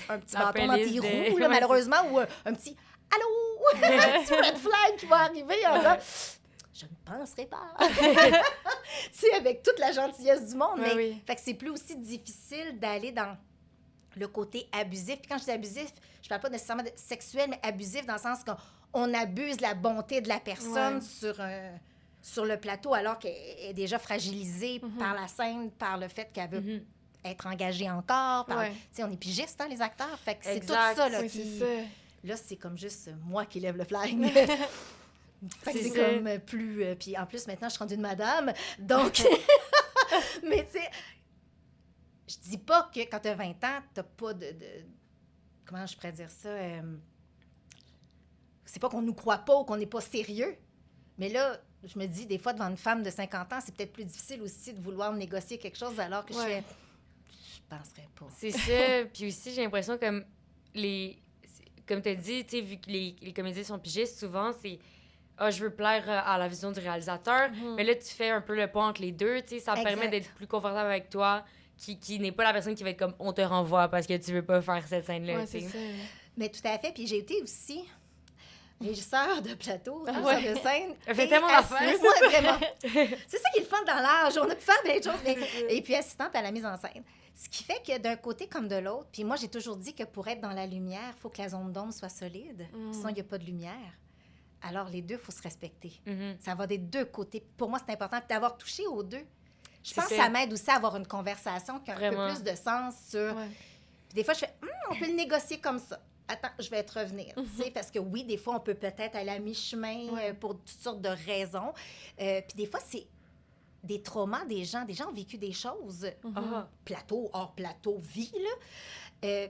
un petit La bâton police anti-roux, de- là, Ouais, malheureusement, ou un petit « Allô? » un petit red flag qui va arriver en disant « Je ne penserai pas. » Tu sais, avec toute la gentillesse du monde. Ouais, mais oui. fait que c'est plus aussi difficile d'aller dans le côté abusif. Puis quand je dis abusif, je parle pas nécessairement de sexuel, mais abusif dans le sens qu'on abuse la bonté de la personne Ouais. sur le plateau alors qu'elle est déjà fragilisée par la scène, par le fait qu'elle veut Mhm. être engagée encore. Ouais. Tu sais, on est pigiste, hein, les acteurs. Fait que c'est tout Exact. ça, là, Oui, qui... c'est ça. Là, c'est comme juste moi qui lève le flag. Fait que C'est c'est ça. comme plus... puis en plus, maintenant, je suis rendue une madame. Donc... Mais tu sais, je dis pas que quand tu as 20 ans, t'as pas de... Comment je pourrais dire ça? C'est pas qu'on nous croit pas ou qu'on n'est pas sérieux. Mais là, je me dis, des fois, devant une femme de 50 ans, c'est peut-être plus difficile aussi de vouloir négocier quelque chose alors que Ouais. je fais... Je penserais pas. C'est ça. Puis aussi, j'ai l'impression comme comme tu as dit, tu sais, vu que les comédiens sont pigistes, souvent, c'est « Ah, je veux plaire à la vision du réalisateur. Mais là, tu fais un peu le pont entre les deux, tu sais, ça Exact. permet d'être plus confortable avec toi, qui n'est pas la personne qui va être comme « On te renvoie parce que tu veux pas faire cette scène-là. Ouais, tu sais. c'est ça. Mais tout à fait. Puis j'ai été aussi régisseur de plateau, Ah régisseur ouais. de scène. Elle fait et tellement d'affaires, assistante. Ouais, vraiment. C'est ça qui est le fun dans l'âge. On a pu faire des choses. Et puis assistante à la mise en scène. Ce qui fait que d'un côté comme de l'autre, puis moi, j'ai toujours dit que pour être dans la lumière, il faut que la zone d'ombre soit solide. Sinon, il n'y a pas de lumière. Alors, les deux, il faut se respecter. Ça va des deux côtés. Pour moi, c'est important. Puis d'avoir touché aux deux, je pense que ça m'aide aussi à avoir une conversation qui a un peu plus de sens sur... Ouais. Puis des fois, je fais, on peut le négocier comme ça. Attends, je vais te revenir. Tu sais, parce que oui, des fois, on peut peut-être aller à mi-chemin pour toutes sortes de raisons. Puis des fois, c'est des traumas des gens. Des gens ont vécu des choses. Plateau, hors plateau, vie, là.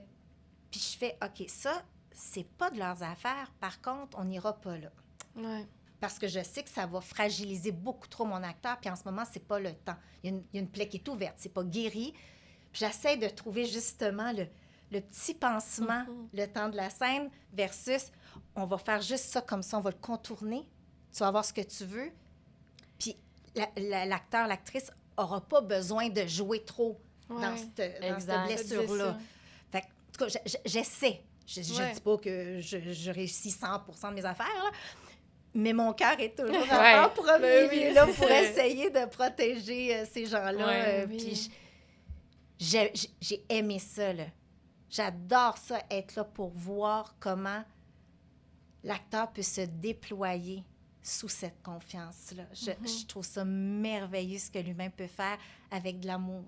Puis je fais, OK, ça, c'est pas de leurs affaires. Par contre, on n'ira pas là. Ouais. Parce que je sais que ça va fragiliser beaucoup trop mon acteur. Puis en ce moment, c'est pas le temps. Il y a une plaie qui est ouverte. C'est pas guéri. Puis j'essaie de trouver justement le petit pansement, le temps de la scène, versus on va faire juste ça comme ça, on va le contourner. Tu vas avoir ce que tu veux. Puis l'acteur, l'actrice n'aura pas besoin de jouer trop dans cette blessure-là. Fait que, en tout cas, j'essaie. Je ne dis pas que je réussis 100% de mes affaires, là, mais mon cœur est toujours en premier lieu là, pour essayer de protéger ces gens-là. Puis j'ai aimé ça, là. J'adore ça, être là pour voir comment l'acteur peut se déployer sous cette confiance-là. Je trouve ça merveilleux ce que l'humain peut faire avec de l'amour,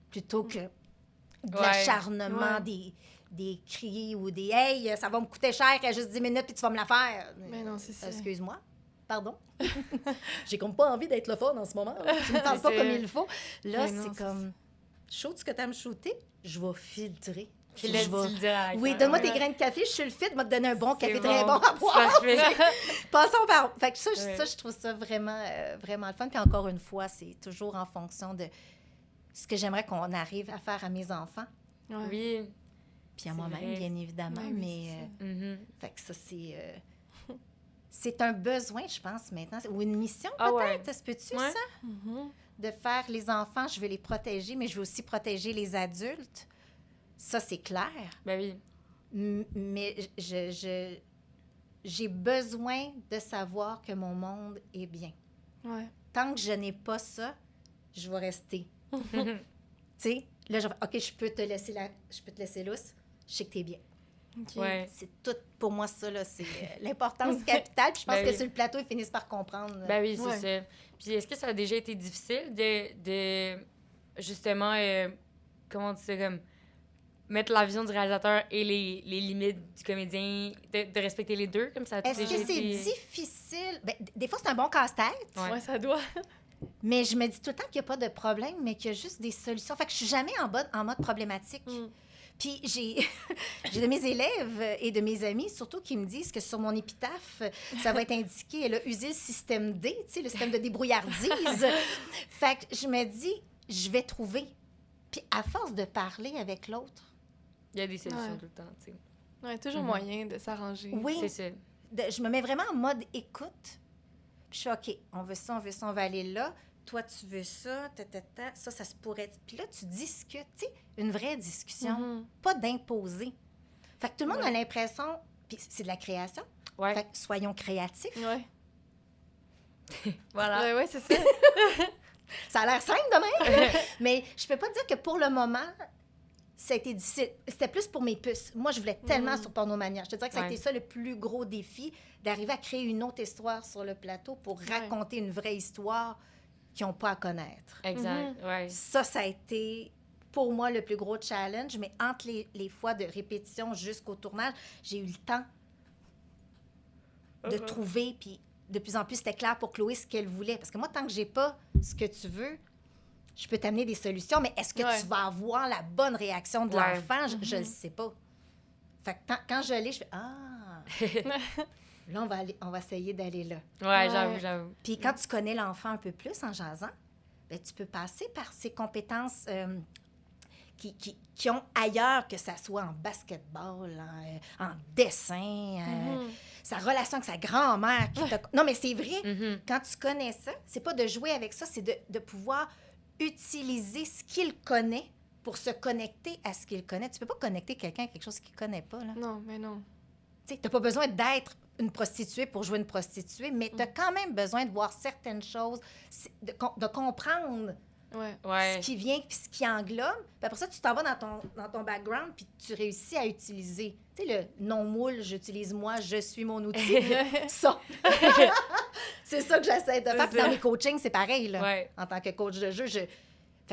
plutôt que de l'acharnement, des cris ou des « Hey, ça va me coûter cher, il y a juste 10 minutes puis tu vas me la faire. » Mais non, c'est ça. Excuse-moi, pardon. J'ai comme pas envie d'être le fun en ce moment. Tu me parles pas comme il faut. Là, c'est comme, shoot ce que tu aimes shooter, je vais filtrer. Puis là, tu le diras. Oui, donne-moi tes grains de café, je suis le fit, moi te donner un bon café très bon à boire. Passons par... Fait que ça, je trouve ça vraiment, vraiment le fun. Puis encore une fois, c'est toujours en fonction de ce que j'aimerais qu'on arrive à faire à mes enfants. Oui. Puis à moi-même, bien évidemment. Mais fait que ça, c'est un besoin, je pense, maintenant. Ou une mission, peut-être. Ça se peut-tu, ça? De faire les enfants, je veux les protéger, mais je veux aussi protéger les adultes. Ça, c'est clair. Ben oui. Mais j'ai besoin de savoir que mon monde est bien. Ouais. Tant que je n'ai pas ça, je vais rester. Tu sais, là, je vais OK, je peux te laisser lousse. Je sais que tu es bien. Okay. Ouais. C'est tout pour moi, ça, là. C'est l'importance capitale. Puis je pense que sur le plateau, ils finissent par comprendre. Ben oui, c'est ça. Puis est-ce que ça a déjà été difficile de justement, comment on dit ça, comme mettre la vision du réalisateur et les limites du comédien, de respecter les deux, comme ça a Est-ce que c'est difficile? Ben, des fois, c'est un bon casse-tête. Ouais, ça doit. Mais je me dis tout le temps qu'il n'y a pas de problème, mais qu'il y a juste des solutions. Fait que je suis jamais en mode problématique. Puis j'ai de mes élèves et de mes amis, surtout, qui me disent que sur mon épitaphe, ça va être indiqué, elle a usé le système D, tu sais, le système de débrouillardise. Fait que je me dis, je vais trouver. Puis à force de parler avec l'autre... Il y a des solutions tout le temps, tu sais. Ouais, toujours moyen de s'arranger. Oui. C'est ça. Je me mets vraiment en mode écoute. Puis je suis OK, on veut ça, on va aller là. Toi, tu veux ça, ça se pourrait... Puis là, tu discutes, tu sais, une vraie discussion, pas d'imposer. Fait que tout le monde a l'impression... Puis c'est de la création. Ouais. Fait que soyons créatifs. Ouais. Voilà. Ouais, c'est ça. Ça a l'air simple de même, mais je peux pas dire que pour le moment, ça a été difficile. C'était plus pour mes puces. Moi, je voulais tellement sur Pornomania. Je te dirais que ça a été ça le plus gros défi, d'arriver à créer une autre histoire sur le plateau pour raconter une vraie histoire qu'ils n'ont pas à connaître. Exact, ouais. Ça a été, pour moi, le plus gros challenge, mais entre les fois de répétition jusqu'au tournage, j'ai eu le temps de trouver, puis de plus en plus, c'était clair pour Chloé ce qu'elle voulait. Parce que moi, tant que j'ai pas ce que tu veux, je peux t'amener des solutions, mais est-ce que tu vas avoir la bonne réaction de l'enfant? Je le sais pas. Fait que quand je l'ai, je fais « Ah! » Là, on va essayer d'aller là. Ouais, j'avoue. Puis quand tu connais l'enfant un peu plus en jasant, ben, tu peux passer par ses compétences qui ont ailleurs, que ça soit en basketball, en dessin, sa relation avec sa grand-mère. Non, mais c'est vrai, quand tu connais ça, c'est pas de jouer avec ça, c'est de pouvoir utiliser ce qu'il connaît pour se connecter à ce qu'il connaît. Tu peux pas connecter quelqu'un à quelque chose qu'il connaît pas, là. Non, mais non. Tu n'as pas besoin d'être une prostituée pour jouer une prostituée, mais tu as quand même besoin de voir certaines choses, de comprendre Ouais. Ouais. ce qui vient puis ce qui englobe. Puis après ça, tu t'en vas dans ton background puis tu réussis à utiliser. Tu sais, le non-moule, j'utilise moi, je suis mon outil. Ça. C'est ça que j'essaie de faire. Puis dans mes coachings, c'est pareil, là. Ouais. En tant que coach de jeu, Fait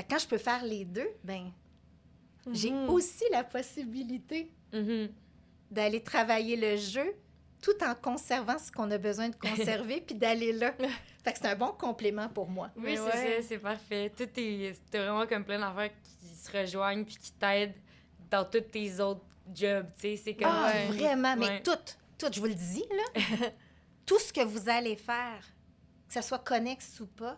que quand je peux faire les deux, ben j'ai Mhm. aussi la possibilité Mhm. d'aller travailler le jeu tout en conservant ce qu'on a besoin de conserver puis d'aller là. Fait que c'est un bon complément pour moi. Oui, Mais c'est ouais. ça, c'est parfait. C'est vraiment comme plein d'affaires qui se rejoignent puis qui t'aident dans tous tes autres jobs, tu sais. C'est comme... Ah, Ouais. vraiment, mais Ouais. tout, je vous le dis, là, tout ce que vous allez faire, que ça soit connexe ou pas,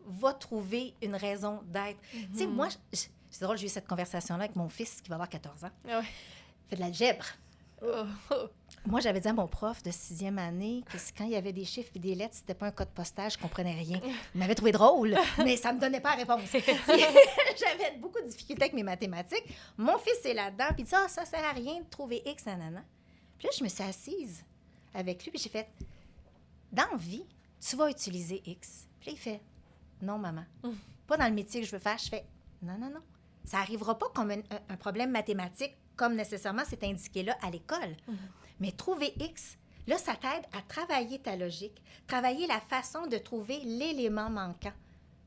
va trouver une raison d'être. Tu sais, moi, c'est drôle, j'ai eu cette conversation-là avec mon fils qui va avoir 14 ans. Ah ouais. Il fait de l'algèbre. Oh. Moi, j'avais dit à mon prof de 6e année que quand il y avait des chiffres et des lettres, c'était pas un code postal, je comprenais rien. Il m'avait trouvé drôle, mais ça me donnait pas la réponse. J'avais beaucoup de difficultés avec mes mathématiques. Mon fils est là-dedans, puis il dit « Ah, ça sert à rien de trouver X, nanana. » Puis là, je me suis assise avec lui, puis j'ai fait « Dans la vie, tu vas utiliser X. » Puis là, il fait « Non, maman. Pas dans le métier que je veux faire. » Je fais « Non, non, non. Ça n'arrivera pas comme un problème mathématique, comme nécessairement c'est indiqué là à l'école. Mais trouver X, là, ça t'aide à travailler ta logique, travailler la façon de trouver l'élément manquant.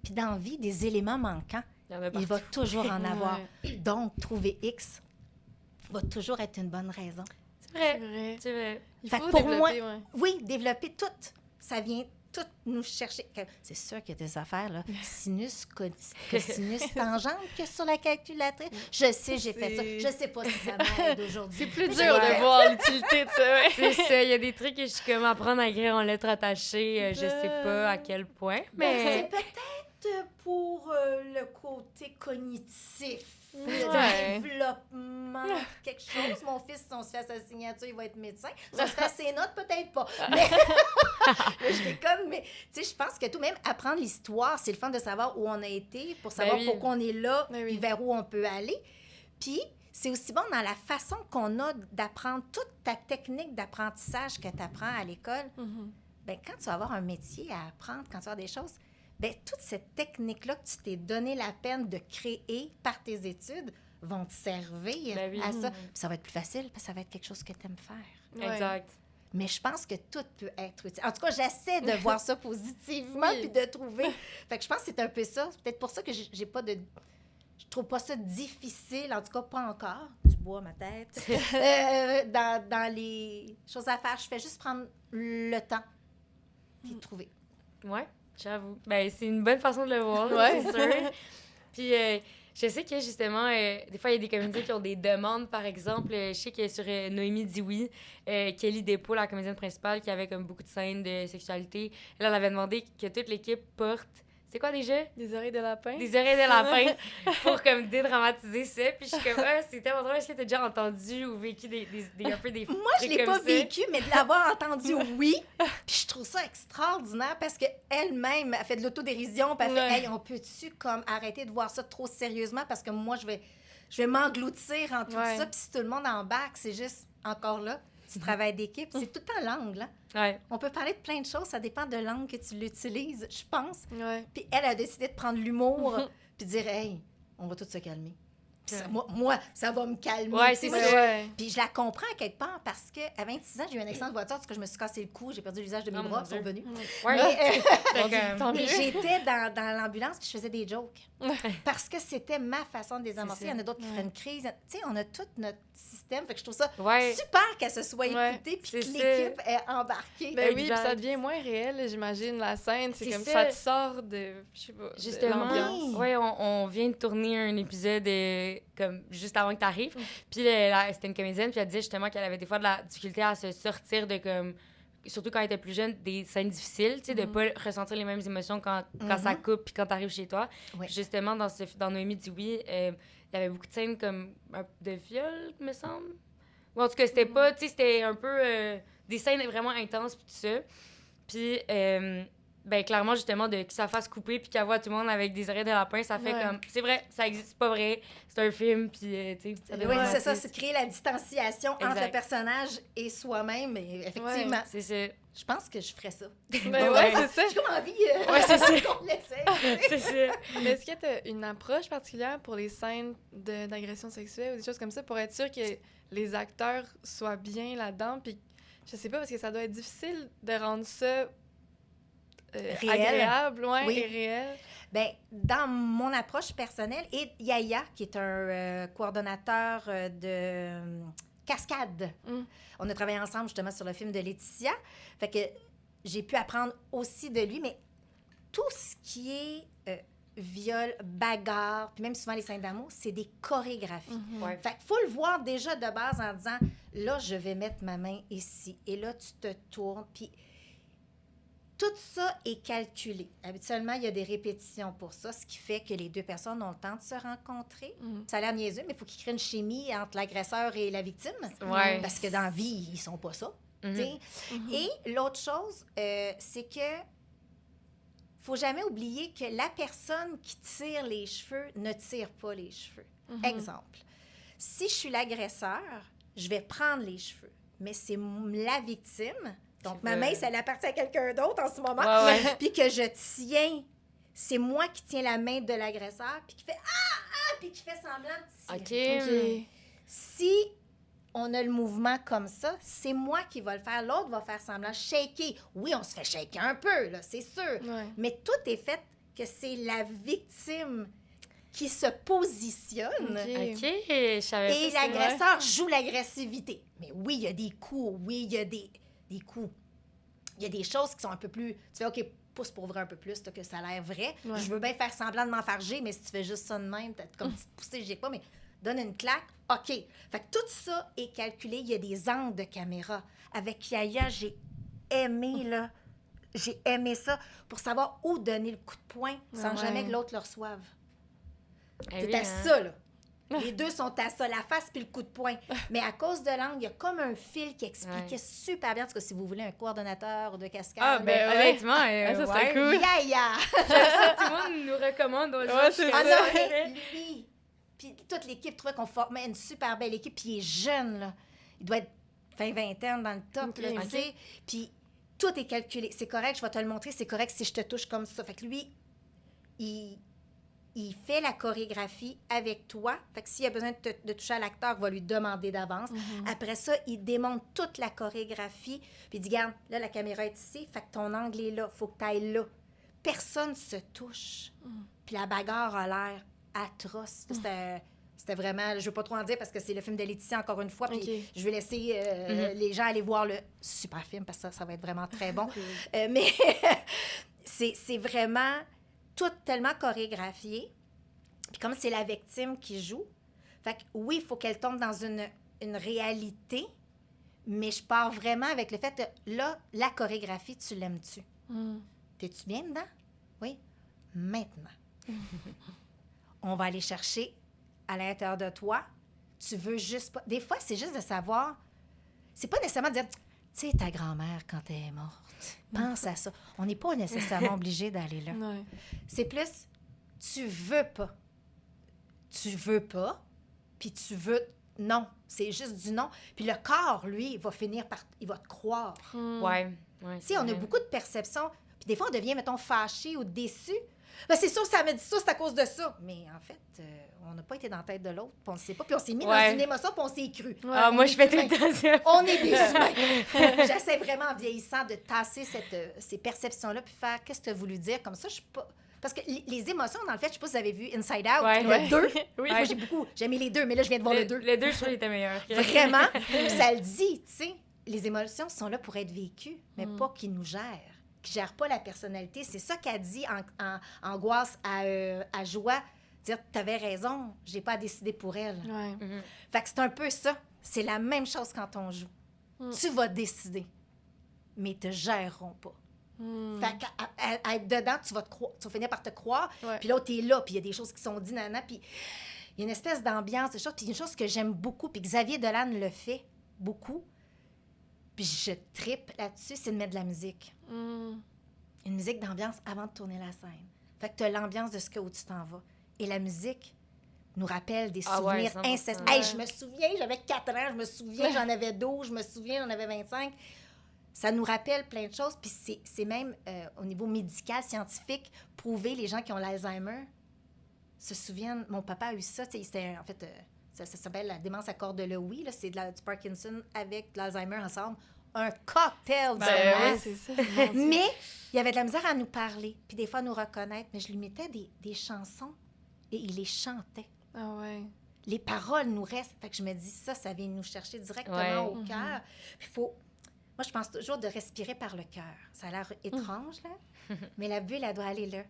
Puis dans la vie, des éléments manquants, Il y en a il partout. va toujours en avoir. Ouais. Donc, trouver X va toujours être une bonne raison. C'est vrai. C'est vrai. C'est vrai. Il Fait faut que pour développer, moi, ouais. oui, développer tout. Ça vient tout nous chercher. C'est sûr qu'il y a des affaires, là. Sinus, cosinus, tangente, que sur la calculatrice. Je sais, j'ai fait ça. Je sais pas si ça m'aide aujourd'hui. C'est plus Mais dur je l'ai de fait. voir l'utilité de ça, ouais. C'est ça, il y a des trucs que je suis comme apprendre à écrire en lettres attachées, je sais pas à quel point, C'est mais... peut-être pour le côté cognitif, Ouais. le développement, quelque chose. Mon fils, si on se fait sa signature, il va être médecin. Si on se fait ses notes, peut-être pas. Mais là, je déconne, mais tu sais, je pense que tout même apprendre l'histoire, c'est le fun de savoir où on a été, pour savoir oui. pourquoi on est là, Ben oui. puis vers où on peut aller. Puis, c'est aussi bon dans la façon qu'on a d'apprendre toute ta technique d'apprentissage que tu apprends à l'école. Mhm. Bien, quand tu vas avoir un métier à apprendre, quand tu vas avoir des choses, bien, toute cette technique-là que tu t'es donné la peine de créer par tes études vont te servir Ben oui. à ça. Puis ça va être plus facile parce que ça va être quelque chose que tu aimes faire. Ouais. Exact. Mais je pense que tout peut être utile. En tout cas, j'essaie de voir ça positivement Oui. puis de trouver. Fait que je pense que c'est un peu ça. C'est peut-être pour ça que j'ai pas de... Je trouve pas ça difficile, en tout cas pas encore. Du bois, ma tête. Dans les choses à faire, je fais juste prendre le temps puis trouver. Ouais, j'avoue. Ben, c'est une bonne façon de le voir, Ouais. c'est sûr. Puis, je sais que justement, des fois, il y a des comédiens qui ont des demandes, par exemple. Je sais que sur Noémie Dioui, Kelly Despots, la comédienne principale, qui avait comme beaucoup de scènes de sexualité, elle avait demandé que toute l'équipe porte. C'est quoi déjà? Des oreilles de lapin. Des oreilles de lapin pour comme dédramatiser ça. Puis je suis comme, ah, c'est tellement drôle. Est-ce que t'as déjà entendu ou vécu un peu des Moi, je trucs l'ai comme pas ça? vécu, mais de l'avoir entendu, oui. Puis je trouve ça extraordinaire parce qu'elle-même a fait de l'autodérision. Puis elle fait, Ouais. hey, on peut-tu comme arrêter de voir ça trop sérieusement parce que moi, je vais m'engloutir en tout Ouais. ça. Puis si tout le monde embarque, c'est juste encore là. Tu travailles d'équipe. C'est tout en langue, là. Ouais. On peut parler de plein de choses. Ça dépend de langue que tu l'utilises, je pense. Ouais. Puis elle a décidé de prendre l'humour puis de dire, hey, on va tous se calmer. Puis ça, moi, ça va me calmer. Ouais, Tu sais, c'est moi, ça. Ouais. puis je la comprends à quelque part parce qu'à 26 ans, j'ai eu un accident de voiture parce que je me suis cassé le cou, j'ai perdu l'usage de mes Oh, mon bras, ils Dieu. sont revenus. Ouais. Mais, Fait que, Tant mais mieux. j'étais dans l'ambulance puis je faisais des jokes. Parce que c'était ma façon de désamorcer. Il y en a d'autres qui feraient une crise. Tu sais, on a tout notre système. Fait que je trouve ça ouais. super qu'elle se soit Ouais, écoutée puis c'est que ça. l'équipe est embarquée. Ben oui, puis Exact. ça devient moins réel, j'imagine, la scène. C'est C'est comme ça. ça te sort de, je sais pas, de Justement, l'ambiance. ouais, on vient de tourner un épisode comme juste avant que tu arrives. Puis c'était une comédienne, puis elle disait justement qu'elle avait des fois de la difficulté à se sortir de comme surtout quand elle était plus jeune, des scènes difficiles, tu sais, de pas ressentir les mêmes émotions quand ça coupe puis quand tu arrives chez toi. Ouais. Puis justement, dans Noémie Dioui, il y avait beaucoup de scènes comme de viol, me semble. Ou en tout cas, c'était pas, tu sais, c'était un peu des scènes vraiment intenses puis tout ça. Puis, ben clairement, justement, que ça fasse couper puis qu'elle voit tout le monde avec des oreilles de lapin, ça fait Ouais. comme... C'est vrai, ça existe, c'est pas vrai, c'est un film, puis, tu sais... ça Oui, dédramatise. c'est ça, c'est créer la distanciation entre Exact. le personnage et soi-même. Et effectivement. C'est ça. Je pense que je ferais ça. Ben ouais, c'est ça. J'ai comme envie Ouais, c'est ça. qu'on l'essaye. C'est ça. Mais est-ce que tu as une approche particulière pour les scènes d'agression sexuelle ou des choses comme ça pour être sûr que les acteurs soient bien là-dedans? Puis je sais pas, parce que ça doit être difficile de rendre ça Réel. agréable, ouais, Oui. et réel. Ben, dans mon approche personnelle, et Yaya, qui est un coordonnateur de cascade, Mm. on a travaillé ensemble justement sur le film de Laetitia. Fait que j'ai pu apprendre aussi de lui, mais tout ce qui est viol, bagarre, puis même souvent les scènes d'amour, c'est des chorégraphies. Ouais. Fait qu'il faut le voir déjà de base en disant, là, je vais mettre ma main ici. Et là, tu te tournes. Puis tout ça est calculé. Habituellement, il y a des répétitions pour ça, ce qui fait que les deux personnes ont le temps de se rencontrer. Mhm. Ça a l'air niaiseux, mais il faut qu'ils créent une chimie entre l'agresseur et la victime. Ouais. Parce que dans la vie, ils sont pas ça. Mhm. Tu sais. Et l'autre chose, c'est que faut jamais oublier que la personne qui tire les cheveux ne tire pas les cheveux. Exemple, si je suis l'agresseur, je vais prendre les cheveux, mais c'est la victime. Donc, Qui ma va- main, ça appartient à quelqu'un d'autre en ce moment. Ouais, ouais. Puis que je tiens, c'est moi qui tiens la main de l'agresseur, puis qui fait puis qui fait semblant de tirer. OK. OK. Si on a le mouvement comme ça, c'est moi qui va le faire. L'autre va faire semblant, shaker. Oui, on se fait shaker un peu, là, c'est sûr. Ouais. Mais tout est fait que c'est la victime qui se positionne. OK. OK, je savais Et pas ça. l'agresseur joue l'agressivité. Mais oui, il y a des coups. Oui, il y a des coups. Il y a des choses qui sont un peu plus... Tu fais, OK, pousse pour vrai un peu plus, que ça a l'air vrai. Ouais. Je veux bien faire semblant de m'enfarger, mais si tu fais juste ça de même, peut-être comme petite poussée, je dis pas, mais donne une claque, OK. Fait que tout ça est calculé. Il y a des angles de caméra. Avec Yaya, j'ai aimé, là. J'ai aimé ça pour savoir où donner le coup de poing sans Ouais. jamais que l'autre le reçoive. Eh T'es oui, à hein. ça, là. Les deux sont à ça, la face puis le coup de poing. Mais à cause de l'angle, il y a comme un fil qui expliquait Ouais. super bien. En tout cas, si vous voulez un coordonnateur de cascade, Ah, ben ouais. honnêtement, Ah, ça serait cool. Yaya! Ça, tout le monde nous recommande. On le Ouais, voit, c'est je Ah suis non, comme ça. mais lui! Puis toute l'équipe trouvait qu'on formait une super belle équipe. Puis il est jeune, là. Il doit être fin vingtaine dans le top, Ok. là, tu Ok. sais. Puis tout est calculé. C'est correct, je vais te le montrer. C'est correct si je te touche comme ça. Fait que lui, il fait la chorégraphie avec toi. Fait que s'il a besoin de toucher à l'acteur, il va lui demander d'avance. Après ça, il démonte toute la chorégraphie. Puis il dit, regarde, là, la caméra est ici. Fait que ton angle est là. Faut que tu ailles là. Personne se touche. Puis la bagarre a l'air atroce. C'était vraiment... Je veux pas trop en dire parce que c'est le film de Laetitia, encore une fois. Puis Ok. je vais laisser les gens aller voir le super film parce que ça va être vraiment très bon. Mais c'est vraiment tout tellement chorégraphié. Puis comme c'est la victime qui joue, fait que oui, il faut qu'elle tombe dans une réalité, mais je pars vraiment avec le fait que là, la chorégraphie, tu l'aimes-tu? Mm. T'es-tu bien dedans? Oui. Maintenant. On va aller chercher à l'intérieur de toi. Tu veux juste pas... Des fois, c'est juste de savoir... C'est pas nécessairement de dire... Tu sais, ta grand-mère, quand elle est morte, pense à ça. On n'est pas nécessairement obligé d'aller là. Ouais. C'est plus... Tu veux pas. Tu veux pas, puis tu veux... Non. C'est juste du non. Puis le corps, lui, il va finir par... Il va te croire. Mm. Ouais. Tu sais, on a beaucoup de perceptions. Puis des fois, on devient, mettons, fâché ou déçu. Ben, c'est sûr, ça m'a dit ça, c'est à cause de ça. Mais en fait, on n'a pas été dans la tête de l'autre, puis on ne sait pas. Puis on s'est mis Ouais. dans une émotion, puis on s'est cru. Ah, On moi, est je fais tout humain. le temps ça. On est des humains. J'essaie vraiment, en vieillissant, de tasser ces perceptions-là, puis faire qu'est-ce que tu as voulu dire. Comme ça, je suis pas... Parce que les émotions, dans le fait, je sais pas si vous avez vu Inside Out, Ouais. le Ouais. 2. Oui. Moi, j'ai aimé les deux, mais là, je viens de voir le 2. Le 2, je trouve qu'il était meilleur. Vraiment. Puis ça le dit, tu sais. Les émotions sont là pour être vécues, mais pas qu'ils nous gèrent. Qui ne gèrent pas la personnalité. C'est ça qu'a dit en Angoisse à Joie. Dire, t'avais raison, j'ai pas à décider pour elle. Ouais. Fait que c'est un peu ça. C'est la même chose quand on joue. Tu vas décider, mais ils te gèreront pas. Fait qu'à être dedans, tu vas finir par te croire. Ouais. Puis l'autre est là, puis il y a des choses qui sont dites, nana, puis il y a une espèce d'ambiance, de choses. Puis une chose que j'aime beaucoup, puis Xavier Dolan le fait beaucoup, puis je trippe là-dessus, c'est de mettre de la musique. Mm. Une musique d'ambiance avant de tourner la scène. Fait que tu as l'ambiance de ce où tu t'en vas. Et la musique nous rappelle des Ah ouais, souvenirs 100%. incestueux. Hey, je me souviens, j'avais 4 ans, je me souviens, j'en avais 12, je me souviens, j'en avais 25. Ça nous rappelle plein de choses, puis c'est même au niveau médical, scientifique, prouvé, les gens qui ont l'Alzheimer se souviennent. Mon papa a eu ça, c'était en fait, ça s'appelle la démence à corps de Lewy, là, c'est du Parkinson avec de l'Alzheimer ensemble. Un cocktail de Oui, c'est ça. Mon Dieu. Mais il y avait de la misère à nous parler, puis des fois à nous reconnaître, mais je lui mettais des chansons et il les chantait. Ah ouais. Les paroles nous restent. Fait que je me dis, ça vient nous chercher directement Ouais. au cœur. Puis moi, je pense toujours de respirer par le cœur. Ça a l'air étrange, là, mais la bulle, elle doit aller là.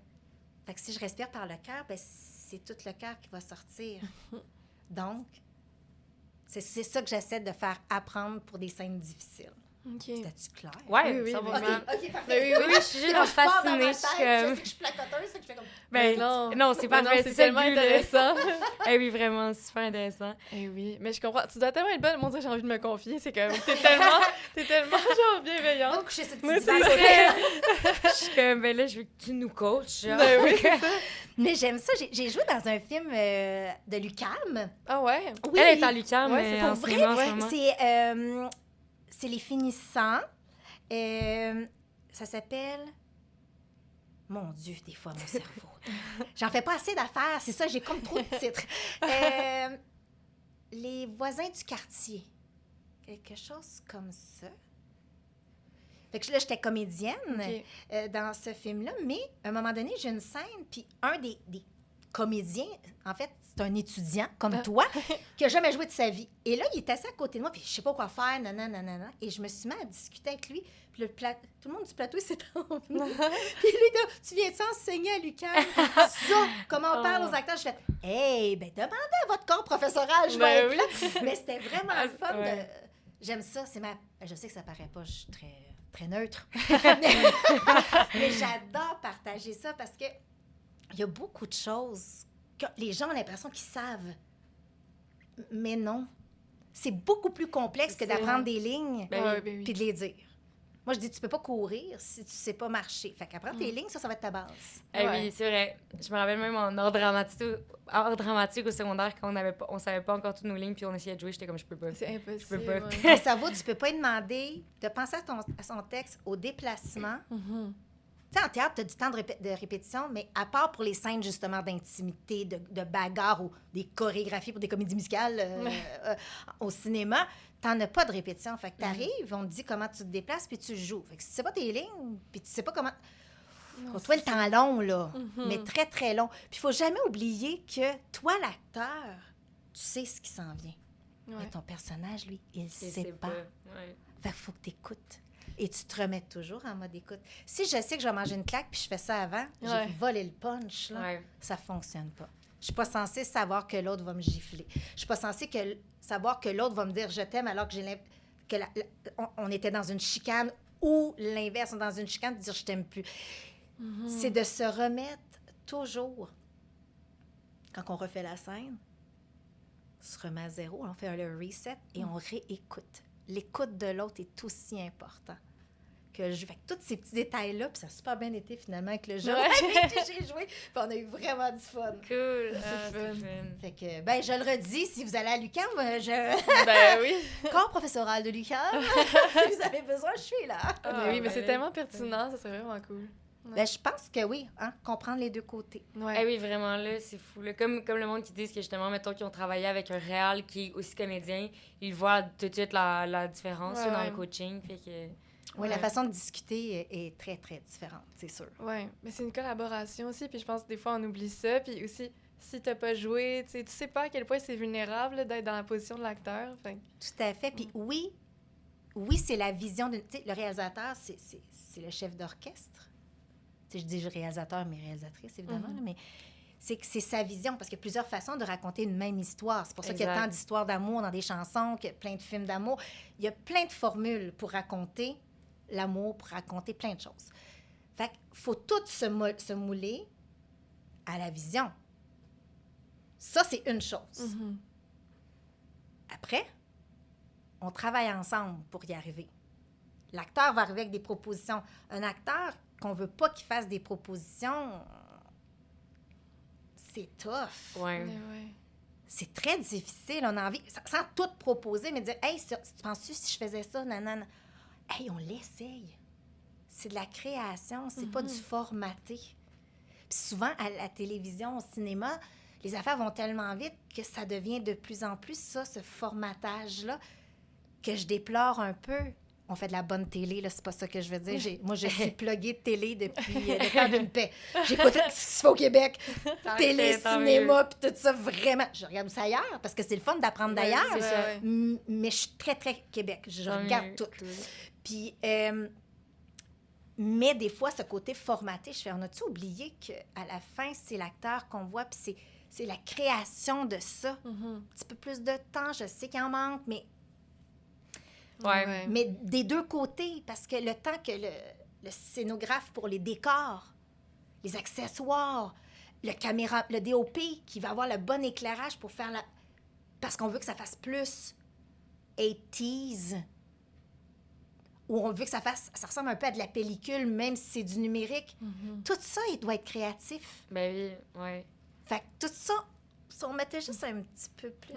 Fait que si je respire par le cœur, ben, c'est tout le cœur qui va sortir. Donc, c'est ça que j'essaie de faire apprendre pour des scènes difficiles. OK. C'était-tu clair? Ouais, Oui, ça oui, va oui. bien. OK, parfait. Oui, je suis juste Là, je pars dans fascinée. ma Je tête, suis je comme... sais que je suis placoteuse, fait que je fais comme... Ben, non, c'est pas Non, vrai, c'est ça le tellement but, là. intéressant. Eh oui, vraiment, super intéressant. Eh oui, mais je comprends. Tu dois tellement être bonne. Mon Dieu, j'ai envie de me confier. C'est comme, t'es tellement genre Va bienveillante. te coucher sur le Moi, petit c'est divan. Je suis comme, ben là, je veux que tu nous coaches. genre. Ben oui, c'est ça. Mais j'aime ça. J'ai joué dans un film de l'UQAM. Ah ouais? Oui, Elle est en Lucam, Ouais, c'est mais pour en vrai, cinéma en ce moment. c'est Les Finissants. Ça s'appelle... Mon Dieu, des fois, mon cerveau. J'en fais pas assez d'affaires. C'est ça, j'ai comme trop de titres. Les voisins du quartier. Quelque chose comme ça. Fait que là, j'étais comédienne OK. dans ce film-là, mais à un moment donné, j'ai une scène, puis un des comédiens, en fait, c'est un étudiant comme toi, qui n'a jamais joué de sa vie. Et là, il est assis à côté de moi, puis je sais pas quoi faire, nanana. Et je me suis mis à discuter avec lui, puis tout le monde du plateau, il s'est envenu. Puis lui, il dit, tu viens-tu enseigner à l'UQAM? Ça, comment on parle aux acteurs? Je fais, hey, ben demandez à votre corps professoral, je vais Ben être là. Mais c'était vraiment le fun. Ouais. J'aime ça, je sais que ça paraît pas, je suis très neutre. Mais j'adore partager ça parce que il y a beaucoup de choses que les gens ont l'impression qu'ils savent. Mais non. C'est beaucoup plus complexe que C'est d'apprendre des lignes Ben Ouais, oui. ben oui. puis de les dire. Moi, je dis, tu peux pas courir si tu sais pas marcher. Fait qu'apprendre tes lignes, ça va être ta base. Eh Ouais. oui, c'est vrai. Je me rappelle même en art dramatique au secondaire, quand on savait pas encore toutes nos lignes, puis on essayait de jouer, j'étais comme, je peux pas. C'est impossible. peux pas. ouais. Ton cerveau, tu peux pas lui demander de penser à son texte au déplacement. Mhm. Tu sais, en théâtre, tu as du temps de répétition, mais à part pour les scènes, justement, d'intimité, de bagarre ou des chorégraphies pour des comédies musicales au cinéma, t'en as pas de répétition. Fait que t'arrives, on te dit comment tu te déplaces, puis tu joues. Fait que si tu sais pas tes lignes, puis tu sais pas comment... Pour toi, le temps long, là, mais très, très long. Puis il faut jamais oublier que toi, l'acteur, tu sais ce qui s'en vient. Ouais. Mais ton personnage, lui, il Je sait sais pas. Ouais. Fait qu'il faut que tu écoutes. Et tu te remets toujours en mode écoute. Si je sais que je vais manger une claque puis je fais ça avant, Ouais. j'ai volé le punch, là, Ouais. ça fonctionne pas. Je suis pas censée savoir que l'autre va me gifler. Je suis pas censée savoir que l'autre va me dire je t'aime alors que on était dans une chicane ou l'inverse, on est dans une chicane de dire je t'aime plus. C'est de se remettre toujours, quand on refait la scène, on se remet à zéro, on fait le reset et on réécoute. L'écoute de l'autre est aussi important que le jeu. Fait que tous ces petits détails-là, puis ça a super bien été finalement avec le jeu Ouais. avec qui j'ai joué, puis on a eu vraiment du fun. Cool. C'est fun. Fait que, ben, je le redis, si vous allez à l'UQAM, Ben oui. corps professoral de l'UQAM, si vous avez besoin, je suis là. Ben oui, mais c'est ben, tellement pertinent, ça serait vraiment cool. Ben, je pense que oui, hein, comprendre les deux côtés. Ouais. Eh oui, vraiment, là, c'est fou. Là. Comme le monde qui dit que, justement, mettons qu'ils ont travaillé avec un réal qui est aussi comédien, ils voient tout de suite la différence là, dans Ouais. le coaching. Fait que... Oui, la Ouais. façon de discuter est très, très différente, c'est sûr. Ouais, mais c'est une collaboration aussi, puis je pense que des fois on oublie ça, puis aussi si t'as pas joué, tu sais pas à quel point c'est vulnérable là, d'être dans la position de l'acteur. Fait que- Tout à fait. Puis oui, c'est la vision de... Tu sais, le réalisateur, c'est le chef d'orchestre. Tu sais, je dis réalisateur, mais réalisatrice, évidemment, là, mais c'est que c'est sa vision, parce qu'il y a plusieurs façons de raconter une même histoire. C'est pour ça qu'il y a Exact. tant d'histoires d'amour dans des chansons, qu'il y a plein de films d'amour. Il y a plein de formules pour raconter l'amour, pour raconter plein de choses. Fait qu'il faut tout se mouler à la vision. Ça, c'est une chose. Après, on travaille ensemble pour y arriver. L'acteur va arriver avec des propositions. Un acteur qu'on veut pas qu'il fasse des propositions, c'est tough. Ouais. Mais ouais. C'est très difficile. On a envie, sans tout proposer, mais dire, hey, tu penses-tu si je faisais ça, nanana? hey, on l'essaye. C'est de la création, c'est pas du formaté. Puis souvent, à la télévision, au cinéma, les affaires vont tellement vite que ça devient de plus en plus ça, ce formatage-là, que je déplore un peu. On fait de la bonne télé, là, c'est pas ça que je veux dire. Moi, je suis pluguée de télé depuis le temps d'une paix. J'écoute ce qui se fait au Québec, télé, cinéma, puis tout ça, vraiment. Je regarde ça ailleurs, parce que c'est le fun d'apprendre d'ailleurs. c'est ça. Mais je suis très, très Québec. Je Tant regarde mieux. tout. Cool. Puis, mais des fois, ce côté formaté, je fais, on a-tu oublié qu'à la fin, c'est l'acteur qu'on voit, puis c'est la création de ça. Un petit peu plus de temps, je sais qu'il en manque, Ouais. mais des deux côtés, parce que le temps que le scénographe pour les décors, les accessoires, le DOP qui va avoir le bon éclairage pour faire la... Parce qu'on veut que ça fasse plus 80s, ou on veut que ça ressemble un peu à de la pellicule, même si c'est du numérique. Tout ça, il doit être créatif. Ben oui, ouais. Fait que tout ça, si on mettait juste un petit peu plus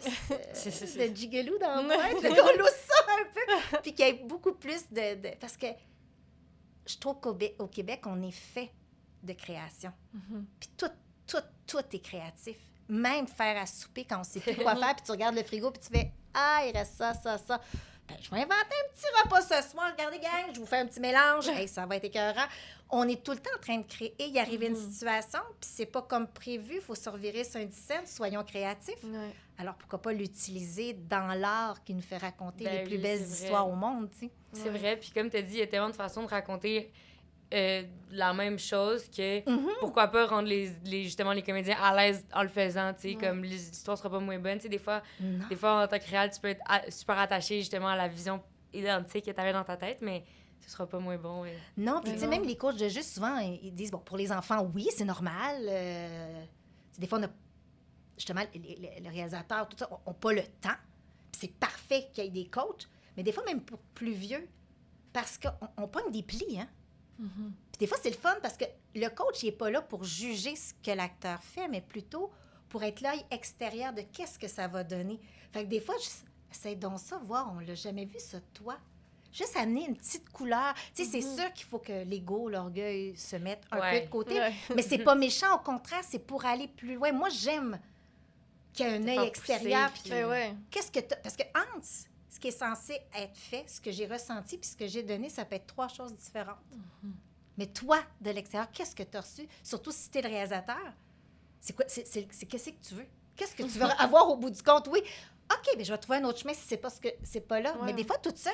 de gigolou dans le boîte, qu'on lousse ça un peu, puis qu'il y ait beaucoup plus de... Parce que je trouve qu'au Québec, on est fait de création. Puis tout est créatif. Même faire à souper quand on sait plus quoi faire, puis tu regardes le frigo, puis tu fais « Ah, il reste ça. Ben, je vais inventer un petit repas ce soir. Regardez, gang, je vous fais un petit mélange. Hey, ça va être écœurant. » On est tout le temps en train de créer. Il arrive une situation, puis c'est pas comme prévu. Il faut se revirer sur un dissent. Soyons créatifs. Ouais. Alors, pourquoi pas l'utiliser dans l'art qui nous fait raconter Ben les plus oui, belles c'est vrai. histoires au monde, tu sais. C'est vrai. Puis comme tu as dit, il y a tellement de façons de raconter la même chose que pourquoi pas rendre justement les comédiens à l'aise en le faisant, tu sais, comme l'histoire sera pas moins bonne. Tu sais, des fois, en tant que réal, tu peux être super attaché justement à la vision identique que tu avais dans ta tête, mais ce sera pas moins bon. Non, puis Mais tu sais, non. même les coachs de jeu, souvent, ils disent, bon, pour les enfants, oui, c'est normal. Tu sais, des fois, on a, justement, le réalisateur, tout ça, n'ont pas le temps. Puis c'est parfait qu'il y ait des coachs, mais des fois, même pour plus vieux, parce qu'on pogne des plis, hein. Puis des fois, c'est le fun parce que le coach, il n'est pas là pour juger ce que l'acteur fait, mais plutôt pour être l'œil extérieur de qu'est-ce que ça va donner. Fait que des fois, essaye donc ça, voir, on l'a jamais vu, ça, toi. Juste amener une petite couleur. Tu sais, c'est sûr qu'il faut que l'ego, l'orgueil se mettent un peu de côté, mais c'est pas méchant, au contraire, c'est pour aller plus loin. Moi, j'aime qu'il y ait un œil faire extérieur. pousser, puis Ben ouais. qu'est-ce que parce que Hans, ce qui est censé être fait, ce que j'ai ressenti puis ce que j'ai donné, ça peut être 3 choses différentes. Mais toi, de l'extérieur, qu'est-ce que tu as reçu? Surtout si tu es le réalisateur. C'est quoi? C'est qu'est-ce que tu veux? Qu'est-ce que tu veux avoir au bout du compte? Oui. OK, bien, je vais trouver un autre chemin si c'est pas là. Ouais. Mais des fois, toute seule,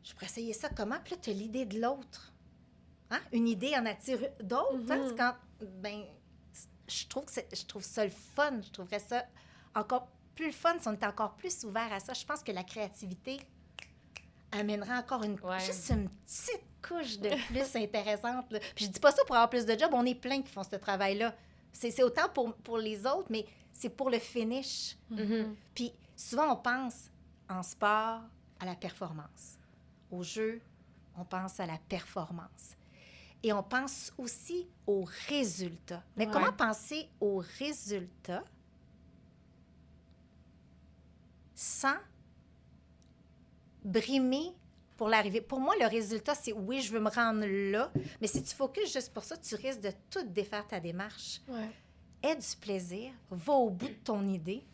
je pourrais essayer ça comment? Puis là, tu as l'idée de l'autre. Hein? Une idée en attire d'autres. Hein? C'est quand, ben, je trouve ça le fun. Je trouverais ça encore plus le fun si on était encore plus ouvert à ça. Je pense que la créativité amènerait encore juste une petite couche de plus intéressante. Là. Puis je dis pas ça pour avoir plus de jobs. On est plein qui font ce travail-là. C'est autant pour les autres, mais c'est pour le finish. Puis souvent, on pense en sport à la performance. Au jeu, on pense à la performance. Et on pense aussi aux résultats. Mais comment penser aux résultats sans brimer pour l'arrivée? Pour moi, le résultat, c'est oui, je veux me rendre là, mais si tu focuses juste pour ça, tu risques de tout défaire ta démarche. Ouais. Aie du plaisir, va au bout de ton idée,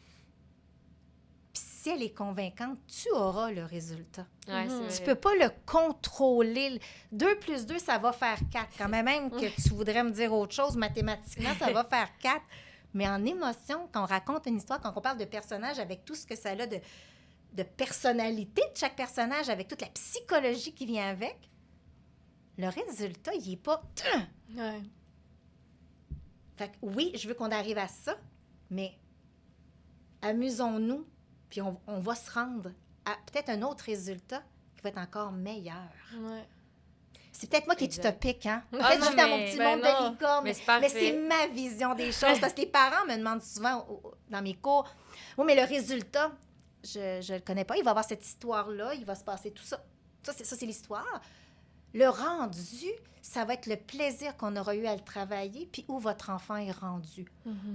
puis si elle est convaincante, tu auras le résultat. Ouais, c'est Tu vrai. peux pas le contrôler. 2 plus 2, ça va faire 4. Quand même que tu voudrais me dire autre chose, mathématiquement, ça va faire 4. Mais en émotion, quand on raconte une histoire, quand on parle de personnage avec tout ce que ça a de personnalité de chaque personnage, avec toute la psychologie qui vient avec, le résultat, il n'est pas... Ouais. Fait que oui, je veux qu'on arrive à ça, mais amusons-nous, puis on va se rendre à peut-être un autre résultat qui va être encore meilleur. Ouais. C'est peut-être moi qui est Exact. utopique, hein? Ah, Peut-être non, juste dans mon mais- petit ben monde non. de licorne, Mais c'est mais parfait. c'est ma vision des choses. Parce que les parents me demandent souvent dans mes cours, « Oui, mais le résultat, je le connais pas. Il va y avoir cette histoire-là, il va se passer tout ça. Ça, c'est l'histoire. Le rendu, ça va être le plaisir qu'on aura eu à le travailler, puis où votre enfant est rendu.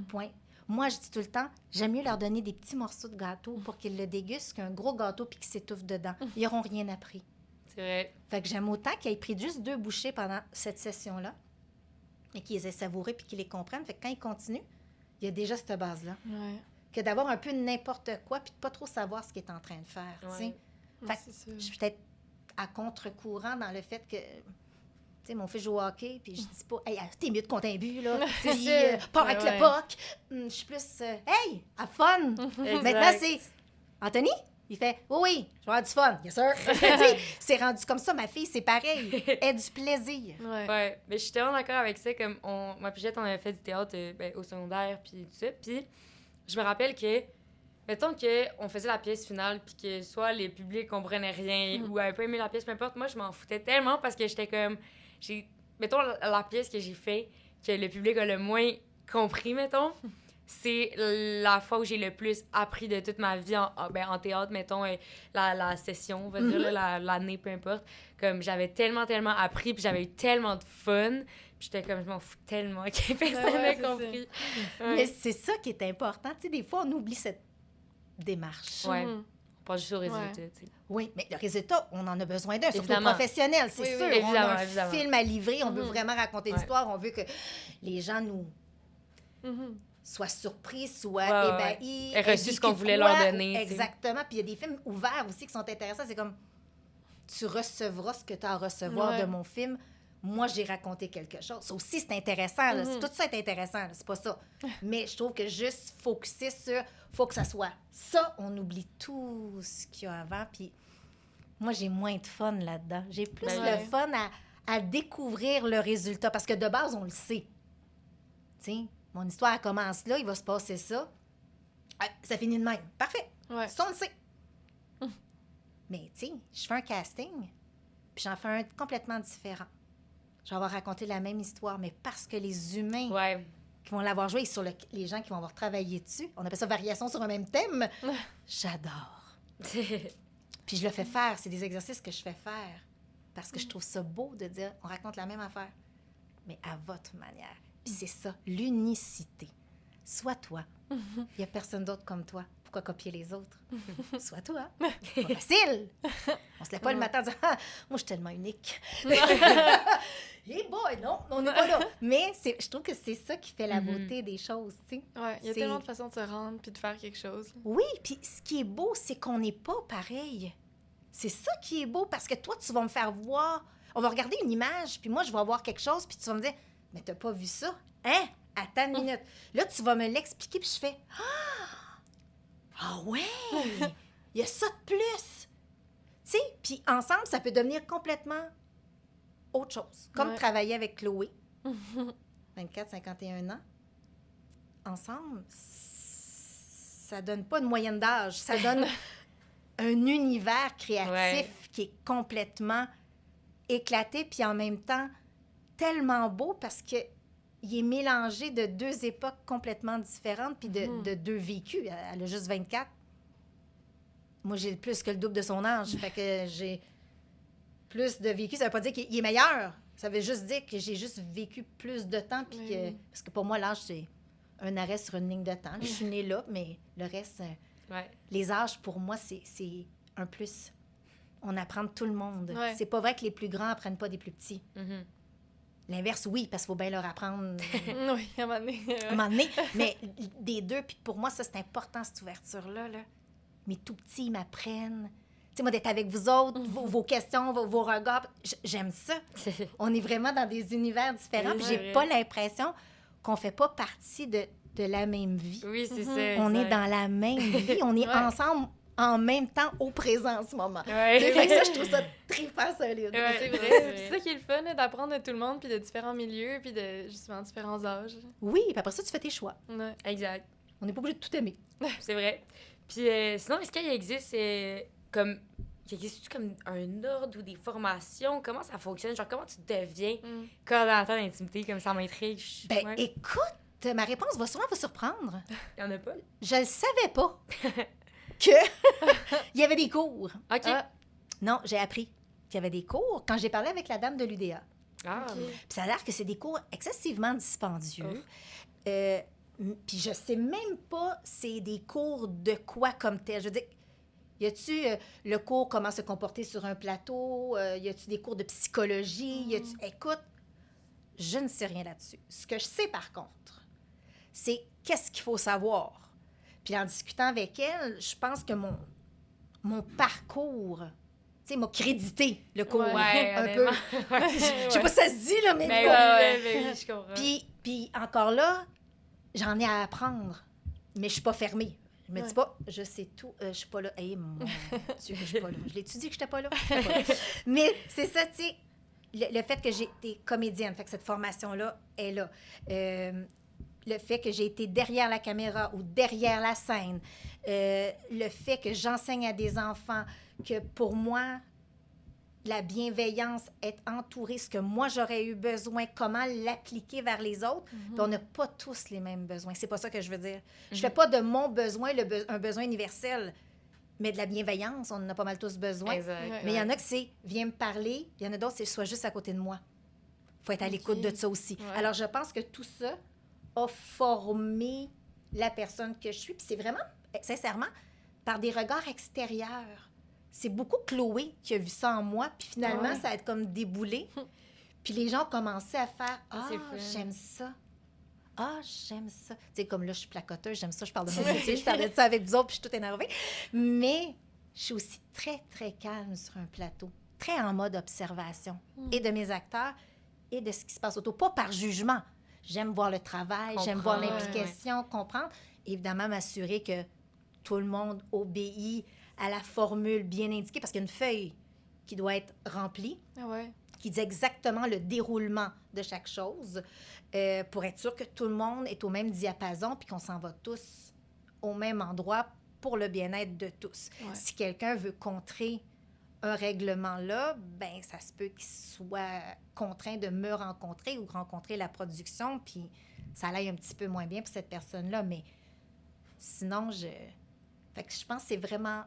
Point. Moi, je dis tout le temps, j'aime mieux leur donner des petits morceaux de gâteau pour qu'ils le dégustent qu'un gros gâteau puis qu'ils s'étouffent dedans. Ils n'auront rien appris. C'est vrai. Fait que j'aime autant qu'ils aient pris juste 2 bouchées pendant cette session-là et qu'ils les aient savourées puis qu'ils les comprennent. Fait que quand ils continuent, il y a déjà cette base-là. Ouais. Que d'avoir un peu n'importe quoi puis de pas trop savoir ce qu'il est en train de faire, tu sais. Ouais. Fait que C'est sûr. je suis peut-être à contre-courant dans le fait que, tu sais, mon fils joue au hockey, puis je dis pas, hey, t'es mieux de compter un but, là. Puis, pars avec Ouais, le puck. Je suis plus, hey, have fun. Maintenant, c'est, Anthony, il fait, oui, je vais avoir du fun, yes sir. Tu sais, c'est rendu comme ça, ma fille, c'est pareil. Aie du plaisir. Ouais. Ouais, mais je suis tellement d'accord avec ça. Comme moi puis Jette, on avait fait du théâtre au secondaire, puis tout ça. Puis je me rappelle que, mettons qu'on faisait la pièce finale, puis que soit les publics comprenaient rien ou avaient pas aimé la pièce, peu importe, moi, je m'en foutais tellement parce que j'étais comme... Mettons, la pièce que j'ai fait, que le public a le moins compris, mettons, c'est la fois où j'ai le plus appris de toute ma vie en théâtre, mettons, la session, on va dire, là, l'année, peu importe. Comme j'avais tellement appris, puis j'avais eu tellement de fun, puis j'étais comme, je m'en fous tellement que personne Ouais, n'a c'est compris. Mais Ouais. c'est ça qui est important. Tu sais, des fois, on oublie cette démarche. Ouais. Mhm. On pense juste au résultat, Ouais. tu sais. Oui, mais le résultat, on en a besoin d'un, surtout Évidemment. professionnel, c'est Oui, sûr. oui, On a évidemment, un évidemment. film à livrer, on veut Mhm. vraiment raconter Ouais. l'histoire, on veut que les gens nous Mhm. soient surpris, soient Ouais, ouais, ébahis. ouais. Aient reçu aient ce qu'on vécu voulait quoi. leur donner, tu sais. Exactement. Puis il y a des films ouverts aussi qui sont intéressants. C'est comme, tu recevras ce que tu as à recevoir Ouais. de mon film. Moi, j'ai raconté quelque chose. Ça aussi, c'est intéressant. Là. Mhm. Tout ça est intéressant. Là. C'est pas ça. Mais je trouve que juste focuser sur... faut que ça soit ça. On oublie tout ce qu'il y a avant. Puis moi, j'ai moins de fun là-dedans. J'ai plus Ben le ouais. fun à découvrir le résultat. Parce que de base, on le sait. Tu sais, mon histoire elle commence là, il va se passer ça. Ah, ça finit de même. Parfait. Ouais. Ça, on le sait. Mais tu sais, je fais un casting, puis j'en fais un complètement différent. Je vais avoir raconté la même histoire, mais parce que les humains Ouais. qui vont l'avoir joué et sur les gens qui vont avoir travaillé dessus, on appelle ça variation sur un même thème, j'adore. Puis je le fais faire, c'est des exercices que je fais faire parce que je trouve ça beau de dire, on raconte la même affaire, mais à votre manière. Puis c'est ça, l'unicité. Sois toi. Il n'y a personne d'autre comme toi. Pourquoi copier les autres? Sois toi. C'est pas facile. On se lève pas le matin en disant, ah, moi, je suis tellement unique. Hey boy, non, on n'est pas là. Mais je trouve que c'est ça qui fait la beauté des choses, tu sais. Ouais, il y a C'est- tellement de façons de se rendre puis de faire quelque chose. Oui, puis ce qui est beau, c'est qu'on n'est pas pareil. C'est ça qui est beau, parce que toi, tu vas me faire voir... On va regarder une image, puis moi, je vais voir quelque chose, puis tu vas me dire, mais t'as pas vu ça? Hein? Attends une minute. Là, tu vas me l'expliquer, puis je fais, ah ouais! Il y a ça de plus! Tu sais, puis ensemble, ça peut devenir complètement autre chose. Comme Ouais. travailler avec Chloé, 24, 51 ans. Ensemble, ça donne pas une moyenne d'âge, ça donne un univers créatif Ouais. qui est complètement éclaté, puis en même temps tellement beau parce que il est mélangé de 2 époques complètement différentes, puis de 2 vécus. Elle a juste 24. Moi, j'ai plus que le double de son âge. Fait que j'ai plus de vécu. Ça veut pas dire qu'il est meilleur. Ça veut juste dire que j'ai juste vécu plus de temps. Puis que, Oui. parce que pour moi, l'âge, c'est un arrêt sur une ligne de temps. Je suis née là, mais le reste, Ouais. les âges, pour moi, c'est un plus. On apprend de tout le monde. Ouais. C'est pas vrai que les plus grands apprennent pas des plus petits. Mhm. L'inverse, oui, parce qu'il faut bien leur apprendre Oui, à un moment donné. à un moment donné. Mais des deux, puis pour moi, ça, c'est important, cette ouverture-là. Là. Mes tout petits, ils m'apprennent. Tu sais, moi, d'être avec vous autres, vos questions, vos regards, j'aime ça. On est vraiment dans des univers différents, Oui, puis c'est j'ai vrai. pas l'impression qu'on fait pas partie de la même vie. Oui, c'est ça. On est exact. dans la même vie, on est Ouais. ensemble en même temps au présent en ce moment. Ouais. Tu sais, fait que ça, je trouve ça trippant, solide. Ouais. C'est vrai. C'est ça qui est le fun, là, d'apprendre de tout le monde, puis de différents milieux, puis de justement différents âges. Oui, puis après ça, tu fais tes choix. Ouais. Exact. On n'est pas obligé de tout aimer. C'est vrai. Puis sinon, est-ce qu'il existe comme... Existe-tu comme un ordre ou des formations? Comment ça fonctionne? Genre, comment tu deviens Mm. coordonnateur d'intimité? Comme ça m'intrigue. Ben, Ouais. écoute, ma réponse va sûrement vous surprendre. Il y en a pas? Je ne savais pas que il y avait des cours. OK. Ah. Non, j'ai appris qu'il y avait des cours quand j'ai parlé avec la dame de l'UDA. Ah. Ok. Puis ça a l'air que c'est des cours excessivement dispendieux. Oh. Puis je sais même pas c'est des cours de quoi comme tel. Je veux dire, Y a-tu le cours comment se comporter sur un plateau? Y a-tu des cours de psychologie? Y a-tu... Écoute, je ne sais rien là-dessus. Ce que je sais, par contre, c'est qu'est-ce qu'il faut savoir. Puis en discutant avec elle, je pense que mon parcours, tu sais, m'a crédité le cours un peu. Je sais pas si ça se dit, là, mais... Ben oui, je comprends. Puis encore là, j'en ai à apprendre, mais je suis pas fermée. Je me dis pas, je sais tout, je suis pas là. Hey, mon Dieu, je suis pas là. Je l'ai-tu dit que j'étais pas là? J'étais pas là. Mais c'est ça, tu sais, le fait que j'ai été comédienne, fait que cette formation-là est là. Le fait que j'ai été derrière la caméra ou derrière la scène, le fait que j'enseigne à des enfants, que pour moi, la bienveillance, être entourée, ce que moi j'aurais eu besoin, comment l'appliquer vers les autres, puis on n'a pas tous les mêmes besoins. C'est pas ça que je veux dire. Je fais pas de mon besoin un besoin universel, mais de la bienveillance, on en a pas mal tous besoin. Exact. Mais il y en a que c'est « viens me parler », il y en a d'autres, c'est « sois juste à côté de moi ». Il faut être à l'écoute de ça aussi. Ouais. Alors, je pense que tout ça a formé la personne que je suis. Puis c'est vraiment, sincèrement, par des regards extérieurs. C'est beaucoup Chloé qui a vu ça en moi, puis finalement, ça a été comme déboulé. Puis les gens ont commencé à faire « Ah, c'est fun. j'aime ça. Ah, j'aime ça. » Tu sais, comme là, je suis placoteuse, j'aime ça, je parle de mon métier, je parlais de ça avec vous autres, puis je suis toute énervée. Mais je suis aussi très, très calme sur un plateau, très en mode observation, et de mes acteurs, et de ce qui se passe autour. Pas par jugement. J'aime voir le travail, j'aime voir Comprendre, l'implication, comprendre. Évidemment, m'assurer que tout le monde obéit à la formule bien indiquée, parce qu'il y a une feuille qui doit être remplie, Ah ouais. qui dit exactement le déroulement de chaque chose, pour être sûr que tout le monde est au même diapason, puis qu'on s'en va tous au même endroit pour le bien-être de tous. Ouais. Si quelqu'un veut contrer un règlement-là, ben ça se peut qu'il soit contraint de me rencontrer ou rencontrer la production, puis ça aille un petit peu moins bien pour cette personne-là. Mais sinon, fait que je pense que c'est vraiment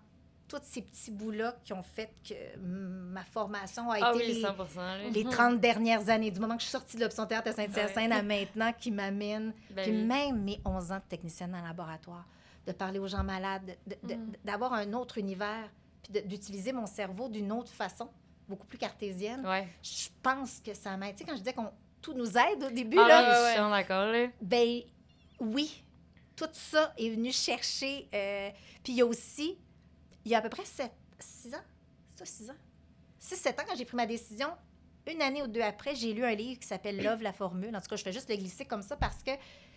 tous ces petits bouts-là qui ont fait que ma formation a été oui, 100%. Là. les 30 dernières années, du moment que je suis sortie de l'option théâtre à Saint-Hyacinthe à maintenant, qui m'amène, Ben puis oui. même mes 11 ans de technicienne en laboratoire, de parler aux gens malades, d'avoir un autre univers, puis d'utiliser mon cerveau d'une autre façon, beaucoup plus cartésienne. Ouais. Je pense que ça m'aide. Tu sais, quand je disais qu'on tout nous aide au début, Ah là, oui, je suis vraiment d'accord, là. ben oui, tout ça est venu chercher. Puis il y a aussi, il y a à peu près 6 ans, 6 ans, 6-7 ans, quand j'ai pris ma décision, une année ou deux après, j'ai lu un livre qui s'appelle « Love, la formule ». En tout cas, je fais juste le glisser comme ça parce que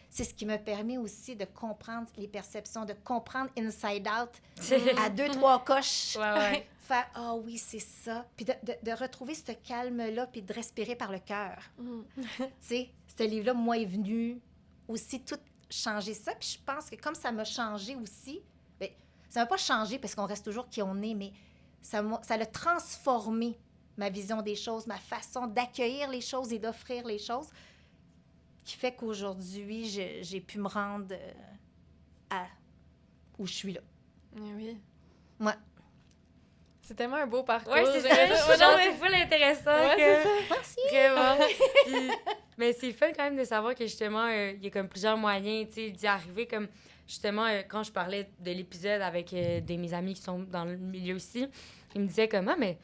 c'est ce qui me permet aussi de comprendre les perceptions, de comprendre inside out à 2-3 coches. Ouais. Faire « Ah oui, c'est ça ». Puis de retrouver ce calme-là, puis de respirer par le cœur. Tu sais, ce livre-là, moi, est venu aussi tout changer ça. Puis je pense que comme ça m'a changé aussi, bien, ça m'a pas changé parce qu'on reste toujours qui on est, mais ça a transformé ma vision des choses, ma façon d'accueillir les choses et d'offrir les choses, qui fait qu'aujourd'hui, j'ai pu me rendre à où je suis là. Oui. Ouais. C'est tellement un beau parcours. Ouais, c'est ça. J'aimerais Genre, non, c'est full intéressant. Ouais, que- c'est ça. Vraiment. Puis- mais c'est le fun quand même de savoir que justement, il y a comme plusieurs moyens, tu sais, d'y arriver. Comme justement, quand je parlais de l'épisode avec de mes amis qui sont dans le milieu aussi, ils me disaient comme, ah, mais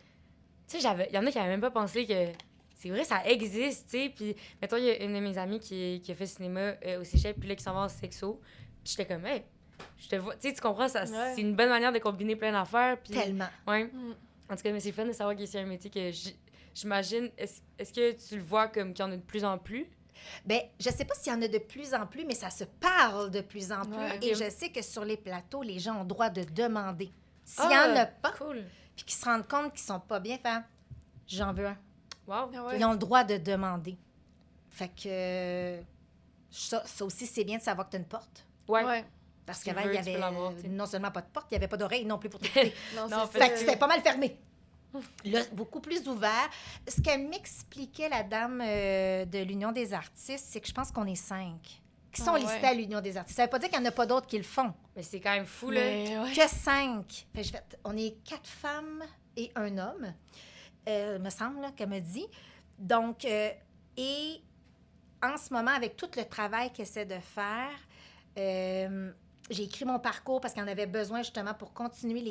tu sais, il y en a qui n'avaient même pas pensé que c'est vrai, ça existe, tu sais. Puis, mettons, il y a une de mes amies qui a fait cinéma au Cégep, puis là, qui s'en va en sexo. Puis j'étais comme, hey, je te vois, tu sais, tu comprends, ça, Ouais. c'est une bonne manière de combiner plein d'affaires. Puis, Tellement. ouais. Mm. En tout cas, mais c'est fun de savoir que c'est un métier que j'imagine. Est-ce que tu le vois comme qu'il y en a de plus en plus? Bien, je sais pas s'il y en a de plus en plus, mais ça se parle de plus en plus. Ouais, ok. Et je sais que sur les plateaux, les gens ont le droit de demander. S'il y en a pas, Cool. puis qu'ils se rendent compte qu'ils sont pas bien, faire « j'en veux un ». Wow. Ah ouais. Ils ont le droit de demander. Fait que ça aussi, c'est bien de savoir que tu as une porte. Ouais. Ouais. Parce Si tu qu'avant, veux, il y tu peux avait l'avoir, tu sais. non seulement pas de porte, il n'y avait pas d'oreille non plus pour t'écouter. Non, Non, c'est Fait ça. que c'était pas mal fermé. Là, beaucoup plus ouvert. Ce qu'elle m'expliquait, la dame de l'Union des artistes, c'est que je pense qu'on est 5 qui sont Ah, listés ouais. à l'Union des artistes. Ça veut pas dire qu'il n'y en a pas d'autres qui le font. Mais c'est quand même fou, là. Mais ouais. Que 5. Fait, on est 4 femmes et un homme, me semble, là, qu'elle me dit. Donc, et en ce moment, avec tout le travail qu'elle essaie de faire, j'ai écrit mon parcours parce qu'il en avait besoin justement pour continuer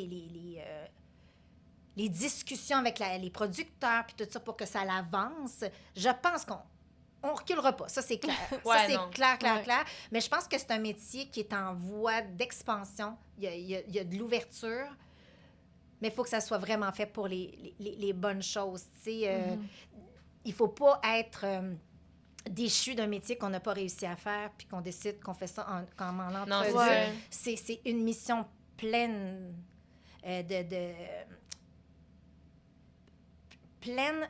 les discussions avec les producteurs puis tout ça pour que ça l'avance. Je pense qu'on on reculera pas, ça c'est clair. Ouais, ça c'est non. clair. Ouais. Mais je pense que c'est un métier qui est en voie d'expansion. Il y a de l'ouverture, mais il faut que ça soit vraiment fait pour les bonnes choses. Tu sais, il faut pas être déchu d'un métier qu'on n'a pas réussi à faire puis qu'on décide qu'on fait ça comme en Non, entrevue. Ouais. C'est une mission pleine pleine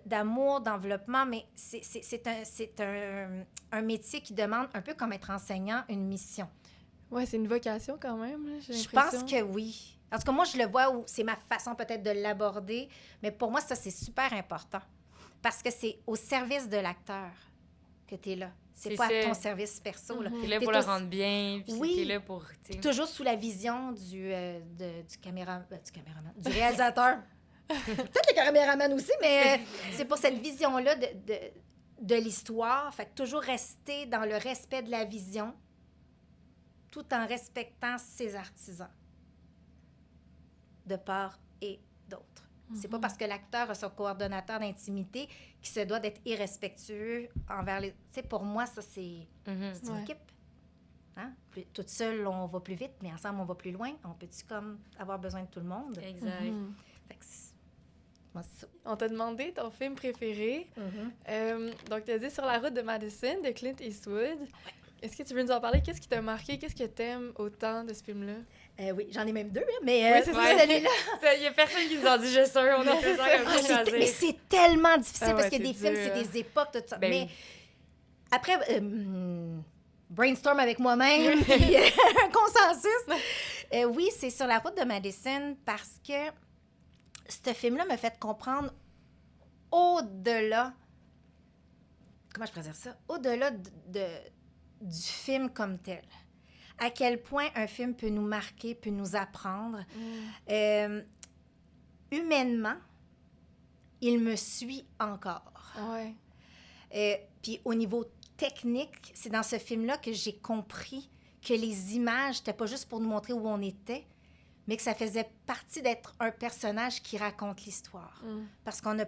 d'amour, d'enveloppement, mais c'est un métier qui demande, un peu comme être enseignant, une mission. Ouais, c'est une vocation quand même, là, j'ai Je l'impression. pense que oui. En tout cas, moi, je le vois où c'est ma façon peut-être de l'aborder, mais pour moi, ça, c'est super important. Parce que c'est au service de l'acteur que tu es là. C'est pas ça. à ton service perso. Là. T'es là T'es pour le aussi- rendre bien, puis Oui. t'es là pour... tu sais. Toujours sous la vision du caméraman, du réalisateur. Peut-être le caméraman aussi, mais c'est pour cette vision-là de l'histoire. Fait que toujours rester dans le respect de la vision, tout en respectant ses artisans, de part et d'autre. C'est pas parce que l'acteur a son coordonnateur d'intimité qu'il se doit d'être irrespectueux envers les... Tu sais, pour moi, ça, c'est une Ouais. équipe. Hein? Toute seule, on va plus vite, mais ensemble, on va plus loin. On peut-tu comme avoir besoin de tout le monde? Exact. Mhm. Fait que moi, c'est ça. On t'a demandé ton film préféré. Donc, tu as dit Sur la route de Madison de Clint Eastwood. Est-ce que tu veux nous en parler? Qu'est-ce qui t'a marqué? Qu'est-ce que t'aimes autant de ce film-là? Oui, j'en ai même deux, hein, mais Oui, c'est ça. celui-là. Il y a personne qui nous en dit juste un, on a fait ça comme Ah, ça mais c'est tellement difficile Ah parce ouais, que des c'est films, dur, c'est hein. des époques, tout ça. Ben mais oui. après, brainstorm avec moi-même, puis un consensus. Oui, c'est Sur la route de Madison parce que ce film-là m'a fait comprendre au-delà, comment je pourrais dire ça, au-delà du film comme tel. À quel point un film peut nous marquer, peut nous apprendre. Humainement, il me suit encore. Ouais. Puis au niveau technique, c'est dans ce film-là que j'ai compris que les images, c'était pas juste pour nous montrer où on était, mais que ça faisait partie d'être un personnage qui raconte l'histoire. Parce qu'on n'a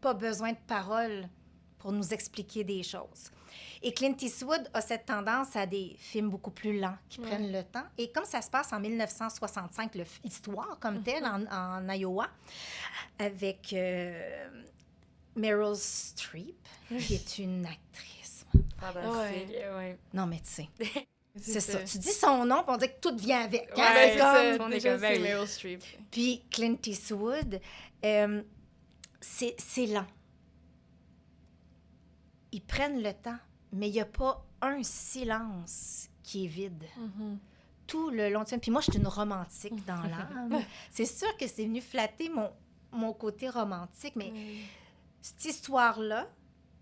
pas besoin de paroles pour nous expliquer des choses. Et Clint Eastwood a cette tendance à des films beaucoup plus lents, qui prennent le temps. Et comme ça se passe en 1965, l'histoire comme telle, en Iowa, avec Meryl Streep, qui est une actrice. Fantastique, ouais. Non, mais tu sais, c'est ça. Tu dis son nom, puis on dit que tout vient avec. hein? Ouais, C'est c'est ça. comme- On est Déjà, comme, ben c'est oui. Meryl Streep. Puis Clint Eastwood, c'est lent. Ils prennent le temps, mais il n'y a pas un silence qui est vide. Tout le long du film. Puis moi, je suis une romantique dans l'âme. C'est sûr que c'est venu flatter mon côté romantique, mais cette histoire-là,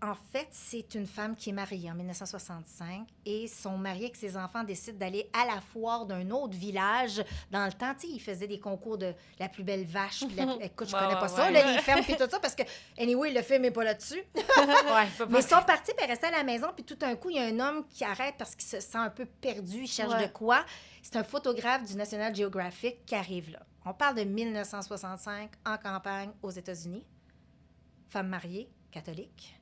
en fait, c'est une femme qui est mariée en 1965 et son mari avec ses enfants décide d'aller à la foire d'un autre village. Dans le temps, tu sais, ils faisaient des concours de la plus belle vache. Puis écoute, je connais pas ça, là, les fermes puis tout ça, parce que, anyway, le film n'est pas là-dessus. Ouais, pas Mais ils sont partis puis restés à la maison, puis tout d'un coup, il y a un homme qui arrête parce qu'il se sent un peu perdu, il cherche Ouais. de quoi. C'est un photographe du National Geographic qui arrive là. On parle de 1965, en campagne, aux États-Unis. Femme mariée, catholique.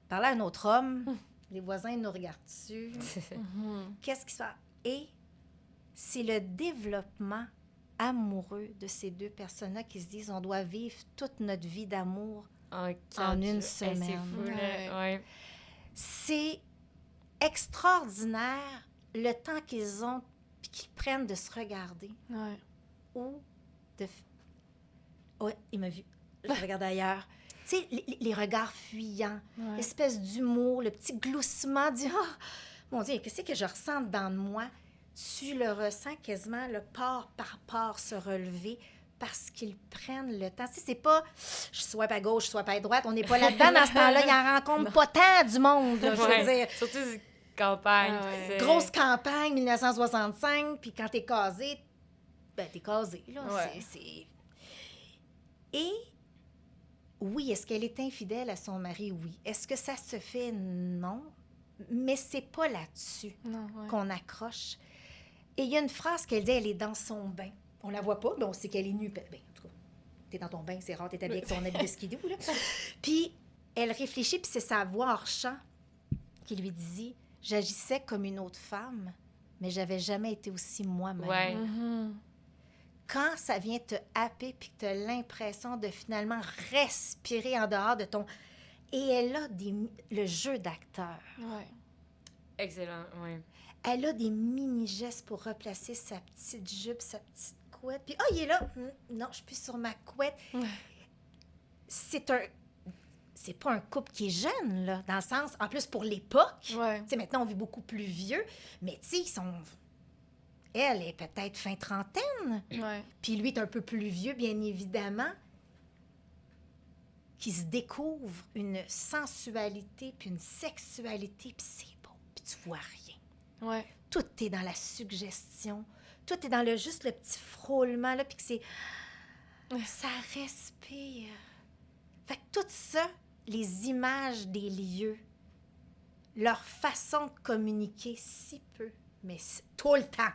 Parler à un autre homme, les voisins nous regardent dessus. Qu'est-ce qui se passe? Et c'est le développement amoureux de ces deux personnes-là qui se disent on doit vivre toute notre vie d'amour. En une C'est semaine. fou, Ouais. là. Ouais. C'est extraordinaire le temps qu'ils ont puis qu'ils prennent de se regarder Ouais. ou de... Oh, il m'a vu. Je regarde ailleurs. Tu sais, les regards fuyants, Ouais. l'espèce d'humour, le petit gloussement du « Ah, mon Dieu, qu'est-ce que je ressens dans de moi? » Tu le ressens quasiment, le port par port se relever parce qu'ils prennent le temps. Tu sais, c'est pas « je swipe à gauche, je swipe à droite ». On n'est pas là-dedans dans ce temps-là. Il en rencontre pas tant du monde, là, je veux Ouais. dire. Surtout campagne. Ah ouais. c'est- Grosse campagne, 1965, puis quand t'es casé, ben t'es casé, là. Ouais. Et oui, est-ce qu'elle est infidèle à son mari? Oui. Est-ce que ça se fait? Non. Mais c'est pas là-dessus Non, ouais. qu'on accroche. Et il y a une phrase qu'elle dit, elle est dans son bain. On la voit pas, mais on sait qu'elle est nue. Ben, en tout cas, t'es dans ton bain, c'est rare, t'es habillée avec son habit de skidoo, là. Puis elle réfléchit, puis c'est sa voix hors champ qui lui dit « J'agissais comme une autre femme, mais j'avais jamais été aussi moi-même. Ouais. Mhm. Quand ça vient te happer, puis que tu as l'impression de finalement respirer en dehors de ton... Et elle a le jeu d'acteur. Ouais. Excellent, ouais. Elle a des mini-gestes pour replacer sa petite jupe, sa petite couette. Puis, il est là. Non, je suis plus sur ma couette. Ouais. C'est pas un couple qui est jeune, là, dans le sens... En plus, pour l'époque, Ouais. tu sais, maintenant, on vit beaucoup plus vieux, mais tu sais, ils sont... Elle est peut-être fin trentaine, Ouais. puis lui est un peu plus vieux, bien évidemment, qui se découvre une sensualité, puis une sexualité, puis c'est beau, puis tu vois rien. Ouais. Tout est dans la suggestion, tout est dans juste le petit frôlement, là, puis que c'est... Ça respire. Fait que tout ça, les images des lieux, leur façon de communiquer si peu, mais tout le temps,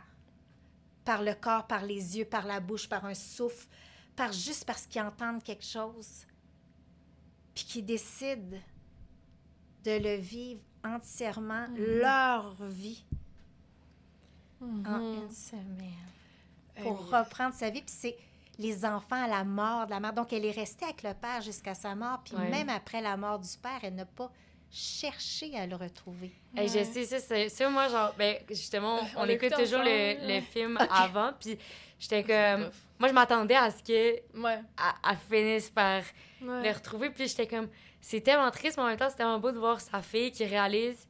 par le corps, par les yeux, par la bouche, par un souffle, juste parce qu'ils entendent quelque chose, puis qu'ils décident de le vivre entièrement, leur vie, en une semaine, pour oui. reprendre sa vie. Puis c'est les enfants à la mort de la mère. Donc, elle est restée avec le père jusqu'à sa mort, puis Ouais. même après la mort du père, elle n'a pas cherché à le retrouver. Hey, je sais, ça, moi, genre, ben, justement, on On l'a écoute écouté toujours ensemble, le film avant, puis j'étais comme... rough. Moi, je m'attendais à ce qu'elle Ouais. finisse par Ouais. le retrouver, puis j'étais comme... C'est tellement triste, mais en même temps, c'est tellement beau de voir sa fille qui réalise...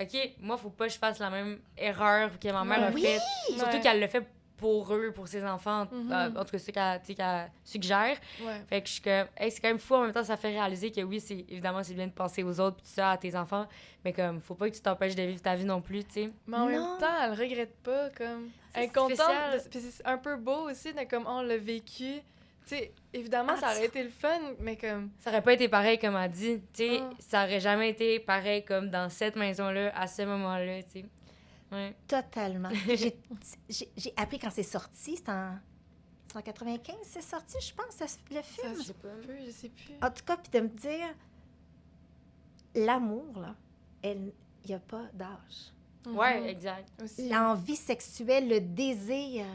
OK, moi, faut pas que je fasse la même erreur que ma mère a Oui! faite. Surtout Ouais. qu'elle le fait pour eux, pour ses enfants. Mhm. En tout cas, c'est ce qu'elle suggère. Ouais. Fait que je suis comme, hey, c'est quand même fou. En même temps, ça fait réaliser que oui, évidemment, c'est bien de penser aux autres, puis tout ça, à tes enfants. Mais comme, faut pas que tu t'empêches de vivre ta vie non plus, tu sais. Mais en Non. même temps, elle regrette pas, comme... Elle est C'est contente. spécial. Puis c'est un peu beau aussi, de comme, on l'a vécu. Tu sais, évidemment, ça aurait été le fun, mais comme... Ça aurait pas été pareil comme elle dit. Tu sais, Ah. ça aurait jamais été pareil comme dans cette maison-là, à ce moment-là, tu sais. Ouais. Totalement. J'ai appris quand c'est sorti, c'est en 95, c'est sorti, je pense, le film. Ça se peut, je sais plus. En tout cas, puis de me dire, l'amour, là, il n'y a pas d'âge. Ouais, exact. Aussi. L'envie sexuelle, le désir,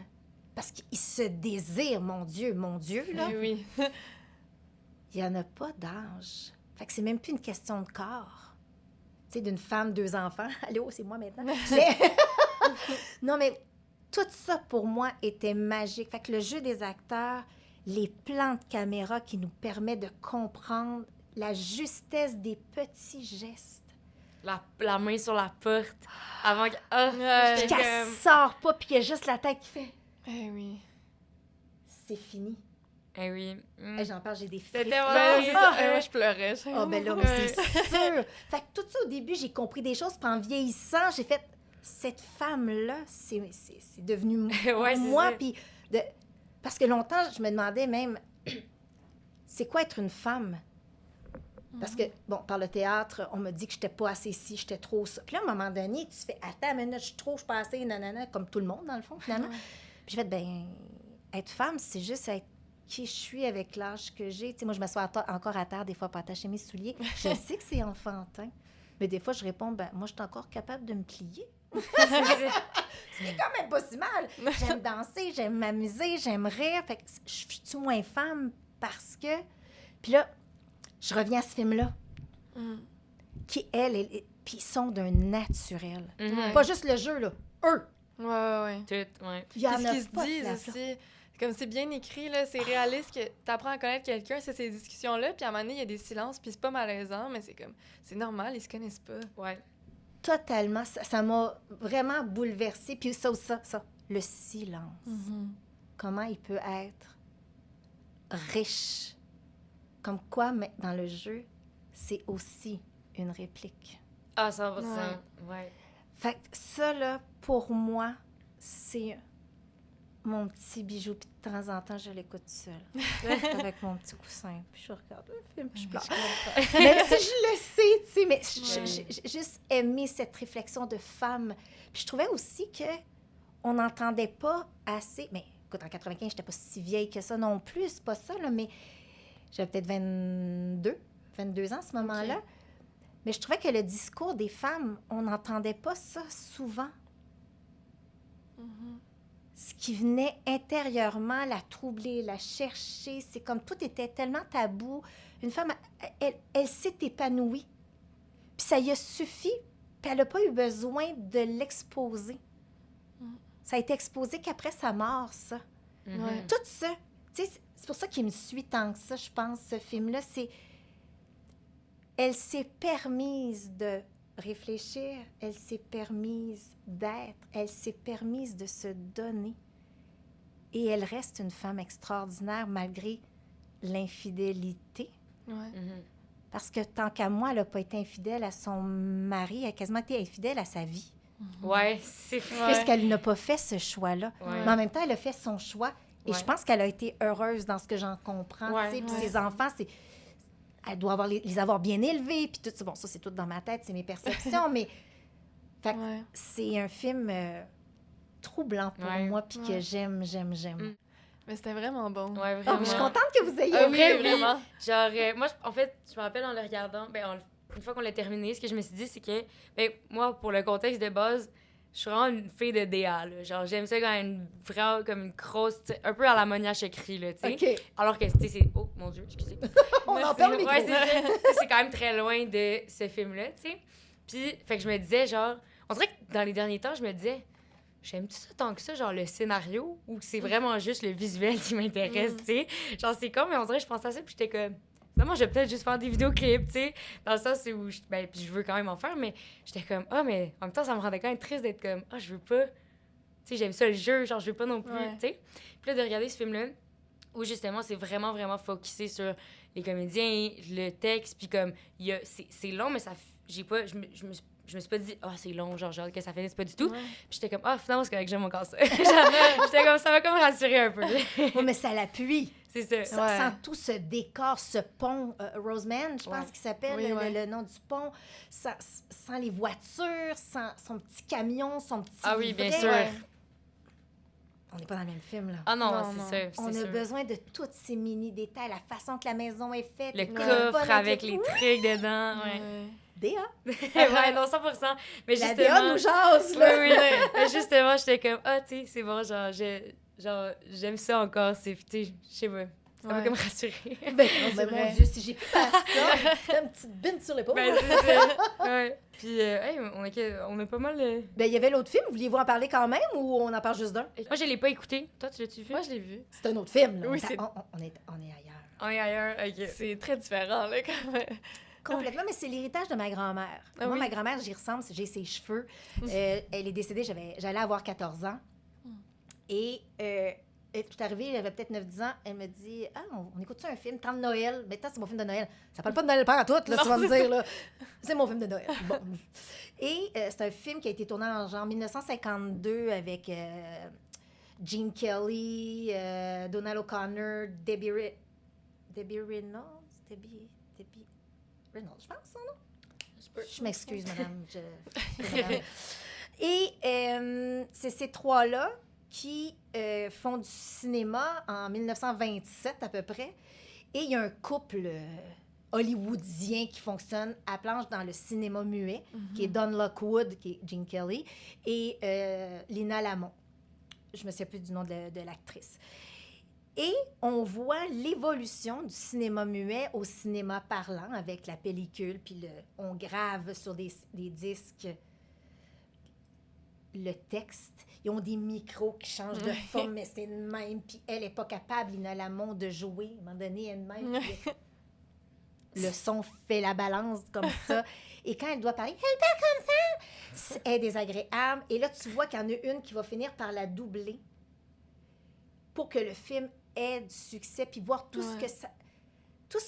parce qu'il se désire, mon Dieu, là, Oui. il n'y en a pas d'âge. Fait que c'est même plus une question de corps. Tu sais, d'une femme, 2 enfants. Allô, c'est moi maintenant. Mais- non, mais tout ça, pour moi, était magique. Fait que le jeu des acteurs, les plans de caméra qui nous permettent de comprendre la justesse des petits gestes. La main sur la porte avant que... Ah, Ouais. j'étais Puis qu'elle comme... sort pas, puis qu'il y a juste la tête qui fait Eh oui. « C'est fini Eh oui. ». J'en parle, j'ai des C'était frissons. vraiment- Ouais, Ah! moi, je pleurais. Ah, ben là, mais c'est sûr. Fait que tout ça, au début, j'ai compris des choses. Puis en vieillissant, j'ai fait, cette femme-là, c'est devenu Ouais, c'est moi. ça. Puis parce que longtemps, je me demandais même, c'est quoi être une femme? Parce que, bon, par le théâtre, on m'a dit que j'étais pas assez ci, j'étais trop ça. Puis là, à un moment donné, tu fais, attends, mais je suis trop, je suis pas assez, nanana, comme tout le monde, dans le fond, finalement. Puis j'ai fait, ben, être femme, c'est juste être qui je suis avec l'âge que j'ai. Tu sais, moi, je m'assois encore à terre des fois pour attacher mes souliers. Je sais que c'est enfantin, mais des fois, je réponds, ben, moi, je suis encore capable de me plier. C'est quand même pas si mal. J'aime danser, j'aime m'amuser, j'aime rire. Fait que je suis moins femme parce que... Puis là, je reviens à ce film-là, qui, puis ils sont d'un naturel. Mhm. Pas juste le jeu, là. Eux. Ouais. Tout, ouais. Il y en Puis ce a qu'ils se pas de disent place, là. aussi, comme c'est bien écrit, là, c'est réaliste que t'apprends à connaître quelqu'un, c'est ces discussions-là, puis à un moment donné, il y a des silences, puis c'est pas malaisant, mais c'est comme, c'est normal, ils se connaissent pas. Ouais. Totalement. Ça m'a vraiment bouleversée. Puis ça, le silence. Comment il peut être riche. Comme quoi, mais dans le jeu, c'est aussi une réplique. Ah, 100%. Ouais. Fait que ça, là, pour moi, c'est mon petit bijou, puis de temps en temps, je l'écoute seule, avec mon petit coussin, puis je regarde le film, puis je pleure. Même si je le sais, tu sais, mais j'ai juste aimé cette réflexion de femme. Puis je trouvais aussi que on n'entendait pas assez... Mais écoute, en 95, j'étais pas si vieille que ça non plus, c'est pas ça, là, mais j'avais peut-être 22 ans à ce moment-là. Okay. Mais je trouvais que le discours des femmes, on n'entendait pas ça souvent. Mm-hmm. Ce qui venait intérieurement la troubler, la chercher, c'est comme tout était tellement tabou. Une femme, elle s'est épanouie. Puis ça y a suffi, puis elle n'a pas eu besoin de l'exposer. Ça a été exposé qu'après sa mort, ça. Mm-hmm. Tout ça. Tu sais, c'est pour ça qu'il me suit tant que ça, je pense, ce film-là. C'est... Elle s'est permise de réfléchir, elle s'est permise d'être, elle s'est permise de se donner. Et elle reste une femme extraordinaire malgré l'infidélité. Ouais. Mm-hmm. Parce que tant qu'à moi, elle n'a pas été infidèle à son mari, elle a quasiment été infidèle à sa vie. Ouais, c'est vrai. Parce qu'elle n'a pas fait ce choix-là. Ouais. Mais en même temps, elle a fait son choix. Et je pense qu'elle a été heureuse dans ce que j'en comprends. Puis ses enfants, elle doit les avoir bien élevés. Puis tout ça, bon, ça, c'est tout dans ma tête, c'est mes perceptions. Mais c'est un film troublant pour moi, puis que j'aime. Mais c'était vraiment bon. Ouais, vraiment. Je suis contente que vous ayez aimé. Vraiment. Genre, moi, en fait, je me rappelle en le regardant, une fois qu'on l'a terminé, ce que je me suis dit, c'est que, moi, pour le contexte de base, je suis vraiment une fille de DA, là. Genre, j'aime ça quand vraiment comme une grosse, un peu à la Monia Chokri, là, tu sais. Okay. Alors que, tu sais, c'est... Oh, mon Dieu, excusez. On en parle, ouais, c'est quand même très loin de ce film-là, tu sais. Puis, fait que je me disais, genre... On dirait que dans les derniers temps, je me disais, j'aime-tu ça tant que ça, genre le scénario, ou c'est vraiment juste le visuel qui m'intéresse, tu sais. Genre, c'est con, mais on dirait que je pensais à ça, puis j'étais comme... Moi, je vais peut-être juste faire des vidéoclips, tu sais, dans le sens où puis je veux quand même en faire, mais j'étais comme, mais en même temps, ça me rendait quand même triste d'être comme, je veux pas, tu sais, j'aime ça le jeu, genre, je veux pas non plus, tu sais. Puis là, de regarder ce film-là, où justement, c'est vraiment, vraiment focusé sur les comédiens, le texte, puis comme, c'est long, mais ça, je me suis pas dit, c'est long, genre, que ça finisse pas du tout. Puis j'étais comme, finalement, c'est correct, j'aime encore ça. J'étais comme, ça m'a comme rassuré un peu. Mais ça l'appuie. C'est ça. Sans tout ce décor, ce pont, Roseman, je pense qu'il s'appelle le nom du pont, sans les voitures, sans son petit camion, son petit livret. Oui, bien sûr. On n'est pas dans le même film, là. Ah non, c'est sûr. On a besoin de tous ces mini-détails, la façon que la maison est faite. Le coffre avec les trucs dedans, DA. Ouais, non, 100%. Mais la justement... DA nous jase, là. Oui. Mais justement, j'étais comme, tu sais, c'est bon, genre, j'aime ça encore, je sais pas. Ça m'a comme rassurée. Mon Dieu, si j'ai pu faire ça, t'as une petite bine sur l'épaule. C'est ça. Ouais. Puis, on a pas mal... Il y avait l'autre film, vouliez-vous en parler quand même ou on en parle juste d'un? Moi, je l'ai pas écouté. Toi, tu l'as-tu vu? Moi, je l'ai vu. C'est un autre film, là. Oui, on est ailleurs. On est ailleurs, OK. C'est très différent, là, quand même. Complètement, mais c'est l'héritage de ma grand-mère. Moi, ma grand-mère, j'y ressemble, j'ai ses cheveux. Elle est décédée, j'allais avoir 14 ans. Et tout arrivé, j'avais peut-être 9-10 ans, elle me dit « on écoute ça un film, temps de Noël. » Mais tant c'est mon film de Noël. Ça parle pas de Noël pas à tout, là, tu vas me dire. Là. C'est mon film de Noël. Bon. Et c'est un film qui a été tourné en genre 1952 avec Gene Kelly, Donald O'Connor, Debbie Reynolds. Debbie Reynolds, je pense, son nom. Je m'excuse, madame. Et c'est ces trois-là qui font du cinéma en 1927 à peu près. Et il y a un couple hollywoodien qui fonctionne à planche dans le cinéma muet, qui est Don Lockwood, qui est Gene Kelly, et Lina Lamont. Je me souviens plus du nom de l'actrice. Et on voit l'évolution du cinéma muet au cinéma parlant avec la pellicule, puis on grave sur des disques le texte. Ils ont des micros qui changent de forme, mais c'est de même. Puis elle n'est pas capable, Lina Lamont, de jouer. À un moment donné, elle-même, le son fait la balance comme ça. Et quand elle doit parler, elle parle comme ça! Elle est désagréable. Et là, tu vois qu'il y en a une qui va finir par la doubler pour que le film ait du succès, puis voir tout ce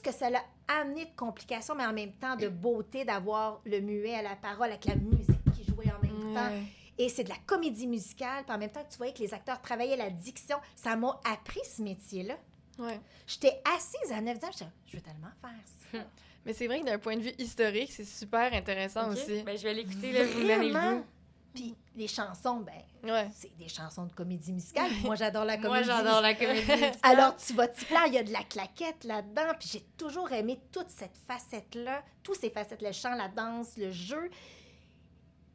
que ça l'a amené de complications, mais en même temps de beauté, d'avoir le muet à la parole avec la musique qui jouait en même temps. Et c'est de la comédie musicale, puis en même temps, tu voyais que les acteurs travaillaient la diction. Ça m'a appris ce métier-là. Ouais. J'étais assise à 9 ans, je veux tellement faire ça. Mais c'est vrai que d'un point de vue historique, c'est super intéressant Ok. aussi. Ben, je vais l'écouter, là, vous me donnez le Vraiment. goût. Puis les chansons, ben, Ouais. c'est des chansons de comédie musicale. Moi, j'adore la comédie Moi, j'adore la comédie musicale. Alors, tu vas t'y plaire, il y a de la claquette là-dedans. Puis j'ai toujours aimé toute cette facette-là, tous ces facettes, le chant, la danse, le jeu.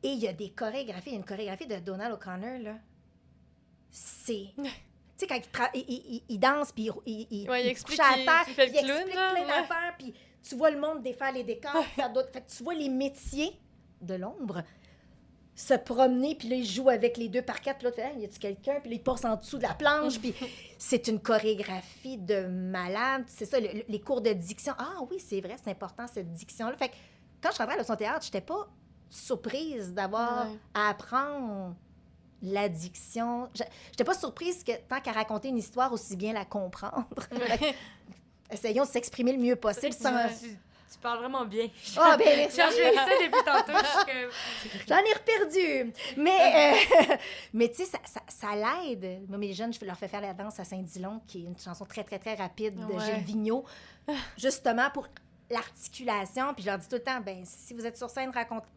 Et il y a des chorégraphies. Il y a une chorégraphie de Donald O'Connor, là. C'est... Tu sais, quand il danse, puis il Ouais, il explique couche à qu'il- terre, qu'il fait le puis il clown, explique là. plein Ouais. d'affaires, puis tu vois le monde défaire les décors, faire d'autres... Fait que tu vois les métiers de l'ombre se promener, puis là, il joue avec les deux parquettes, puis là, tu fais, hey, y a-tu quelqu'un? Puis là, il passe en dessous de la planche, puis c'est une chorégraphie de malade. C'est ça, les cours de diction. Ah oui, c'est vrai, c'est important, cette diction-là. Fait que quand je rentrais à son théâtre, j'étais pas surprise d'avoir Ouais. à apprendre la diction. J'étais pas surprise que tant qu'à raconter une histoire, aussi bien la comprendre. Fait que, essayons de s'exprimer le mieux possible sans... Tu parles vraiment bien. Ah, ben merci! Genre, je ça depuis tantôt. Je suis comme... J'en ai reperdu. Mais, mais tu sais, ça l'aide. Moi, mes jeunes, je leur fais faire la danse à Saint-Dilon, qui est une chanson très, très, très rapide de Ouais. Gilles Vigneault, justement pour l'articulation. Puis je leur dis tout le temps, ben si vous êtes sur scène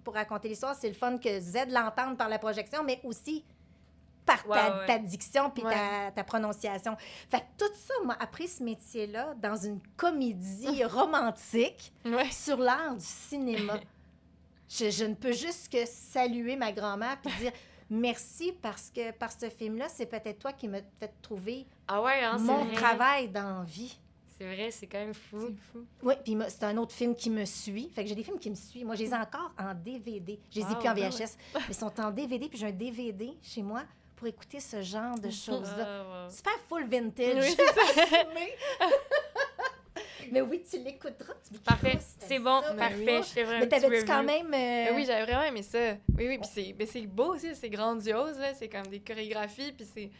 pour raconter l'histoire, c'est le fun que Z l'entende par la projection, mais aussi par Ouais. ta diction puis Ouais. ta prononciation. Fait que tout ça m'a appris ce métier-là dans une comédie romantique Ouais. sur l'art du cinéma. Je ne peux juste que saluer ma grand-mère puis dire merci parce que par ce film-là, c'est peut-être toi qui m'as fait trouver Ah ouais, hein, c'est mon vrai. travail dans la vie. C'est vrai, c'est quand même fou. C'est fou. Oui, puis c'est un autre film qui me suit. Fait que j'ai des films qui me suivent. Moi, je les ai encore en DVD. Je les ai Wow, plus en ouais, VHS, mais ils sont en DVD. Puis j'ai un DVD chez moi pour écouter ce genre de choses-là. Ah, wow. Super full vintage. Oui, c'est ça. Mais oui, tu l'écouteras. Tu me Parfait, diras si c'est t'aimes bon, ça. parfait. Je te ferai un Mais petit t'avais-tu quand review. même... Mais oui, j'avais vraiment aimé ça. Oui, oui, puis c'est beau aussi, c'est grandiose, là. C'est comme des chorégraphies, puis c'est...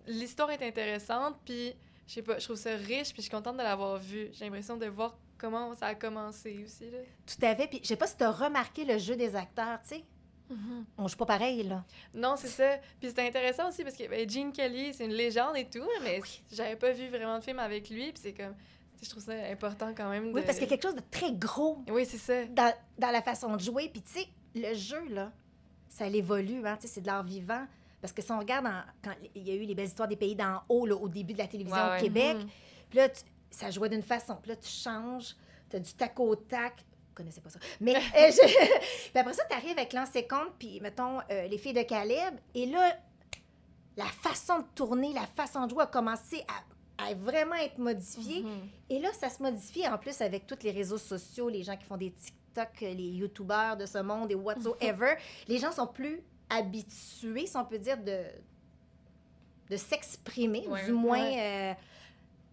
L'histoire est intéressante, puis je sais pas, je trouve ça riche, puis je suis contente de l'avoir vu. J'ai l'impression de voir comment ça a commencé aussi, là. Tout à fait. Puis je sais pas si tu as remarqué le jeu des acteurs, tu sais. On joue pas pareil, là. Non, c'est ça. Puis c'était intéressant aussi, parce que ben, Gene Kelly, c'est une légende et tout, mais j'avais pas vu vraiment de film avec lui, puis c'est comme... tu sais, je trouve ça important quand même de... Oui, parce qu'il y a quelque chose de très gros Oui, c'est ça. dans la façon de jouer. Puis, tu sais, le jeu, là, ça évolue, hein. Tu sais, c'est de l'art vivant. Parce que si on regarde, quand il y a eu les belles histoires des pays d'en haut, là, au début de la télévision Ouais, au ouais. Québec, puis là, ça jouait d'une façon. Puis là, tu changes, tu as du tac au tac. Vous connaissez pas ça. Mais puis après ça, tu arrives avec Lancé Compte, puis mettons, les filles de Caleb. Et là, la façon de tourner, la façon de jouer a commencé à vraiment être modifiée. Et là, ça se modifie en plus avec tous les réseaux sociaux, les gens qui font des TikTok, les YouTubers de ce monde et whatsoever. Les gens sont plus habitués, si on peut dire, de s'exprimer, Ouais. du moins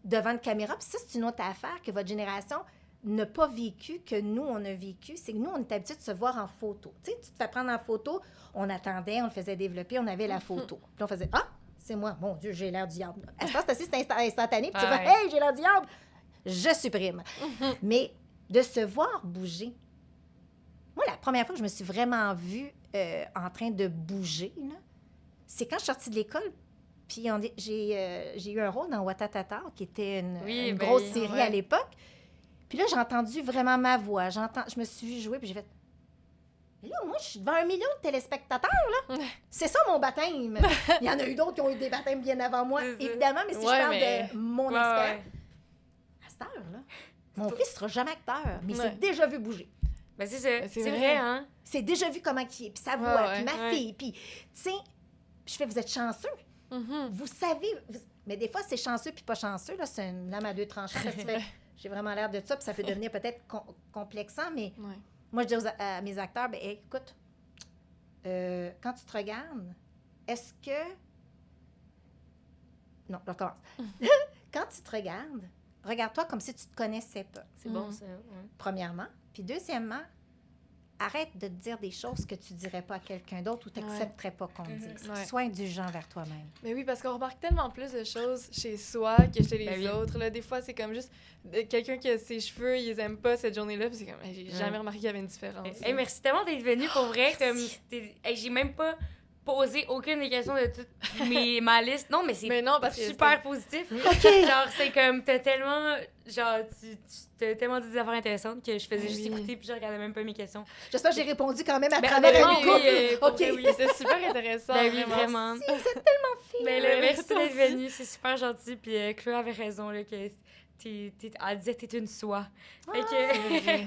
devant une caméra. Puis ça, c'est une autre affaire que votre génération n'a pas vécu, que nous, on a vécu. C'est que nous, on est habitués de se voir en photo. Tu sais, tu te fais prendre en photo, on attendait, on le faisait développer, on avait la photo. Puis on faisait « Ah, c'est moi. Mon Dieu, j'ai l'air du diable. » À ce temps, c'est assez instantané. Puis tu Ah fais ouais. « Hey, j'ai l'air du diable. » Je supprime. Mais de se voir bouger. Moi, la première fois que je me suis vraiment vue en train de bouger, là, c'est quand je suis sortie de l'école. Puis j'ai eu un rôle dans Watatata, qui était Oui, une ben grosse oui, série ouais. à l'époque. Puis là, j'ai entendu vraiment ma voix. Je me suis vue jouer, puis j'ai fait... Mais là, moi, je suis devant 1 million de téléspectateurs, là. C'est ça, mon baptême. Il y en a eu d'autres qui ont eu des baptêmes bien avant moi, C'est ça. évidemment, mais si je Ouais, parle mais- de mon Ouais, expérience... ouais. À cette heure-là, mon fils sera jamais acteur, mais il Ouais. s'est déjà vu bouger. Ben, c'est ça. Ben, C'est c'est vrai, vrai. hein? C'est déjà vu comment il est, puis sa voix, Ouais, puis ouais, ma ouais. fille, puis, tu sais, puis je fais, vous êtes chanceux. Vous savez, mais des fois, c'est chanceux puis pas chanceux, là, c'est une lame à deux tranchants. Parce que tu fais, j'ai vraiment l'air de ça, puis ça peut devenir peut-être complexant, mais Ouais. moi, je dis à mes acteurs, ben hey, écoute, quand tu te regardes, est-ce que... Non, je recommence. Quand tu te regardes, regarde-toi comme si tu te connaissais pas, C'est bon, ça. Ouais. premièrement. Puis deuxièmement, arrête de te dire des choses que tu dirais pas à quelqu'un d'autre ou tu n'accepterais pas qu'on te dise. Ouais. Sois indulgent vers toi-même. Mais oui, parce qu'on remarque tellement plus de choses chez soi que chez les Ben oui. autres. Là. Des fois, c'est comme juste quelqu'un qui a ses cheveux, ils les aiment pas cette journée-là, puis c'est comme, hey, j'ai jamais remarqué qu'il y avait une différence. Hey, merci tellement d'être venu pour vrai. Merci. Comme, hey, j'ai même pas posé aucune des questions de toute ma liste. Non, mais c'est Mais non, parce que super positif. Genre, c'est comme, t'as tellement... Genre, tu t'as tellement dit des affaires intéressantes que je faisais juste Oui. écouter puis je regardais même pas mes questions. J'espère que j'ai répondu quand même à Ben, travers vraiment, une couple. oui, pour OK. vrai, oui. c'était super intéressant. Ben oui, vraiment. Si, vous êtes tellement fine. Ben là, Ouais, merci toi d'être aussi. venue, c'est super gentil. Puis Chloé avait raison, là, que elle disait que t'es une soie. Fait que...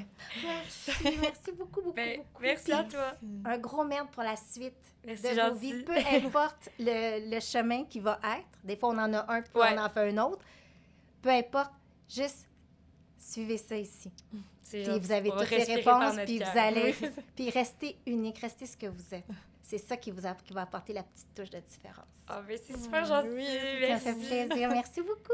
Merci beaucoup, beaucoup, Ben, beaucoup. merci à toi. Un gros merde pour la suite Merci, de vos gentil. vies, peu importe le chemin qui va être. Des fois, on en a un, puis Ouais. on en fait un autre. Peu importe, juste suivez ça ici. C'est Puis gentil. vous avez On va toutes les respirer par réponses, notre puis cœur. vous allez... Oui. Puis restez unique, restez ce que vous êtes. C'est ça qui va apporter la petite touche de différence. Ah, ben c'est super gentil. Oui, Ça merci. fait plaisir. Merci beaucoup.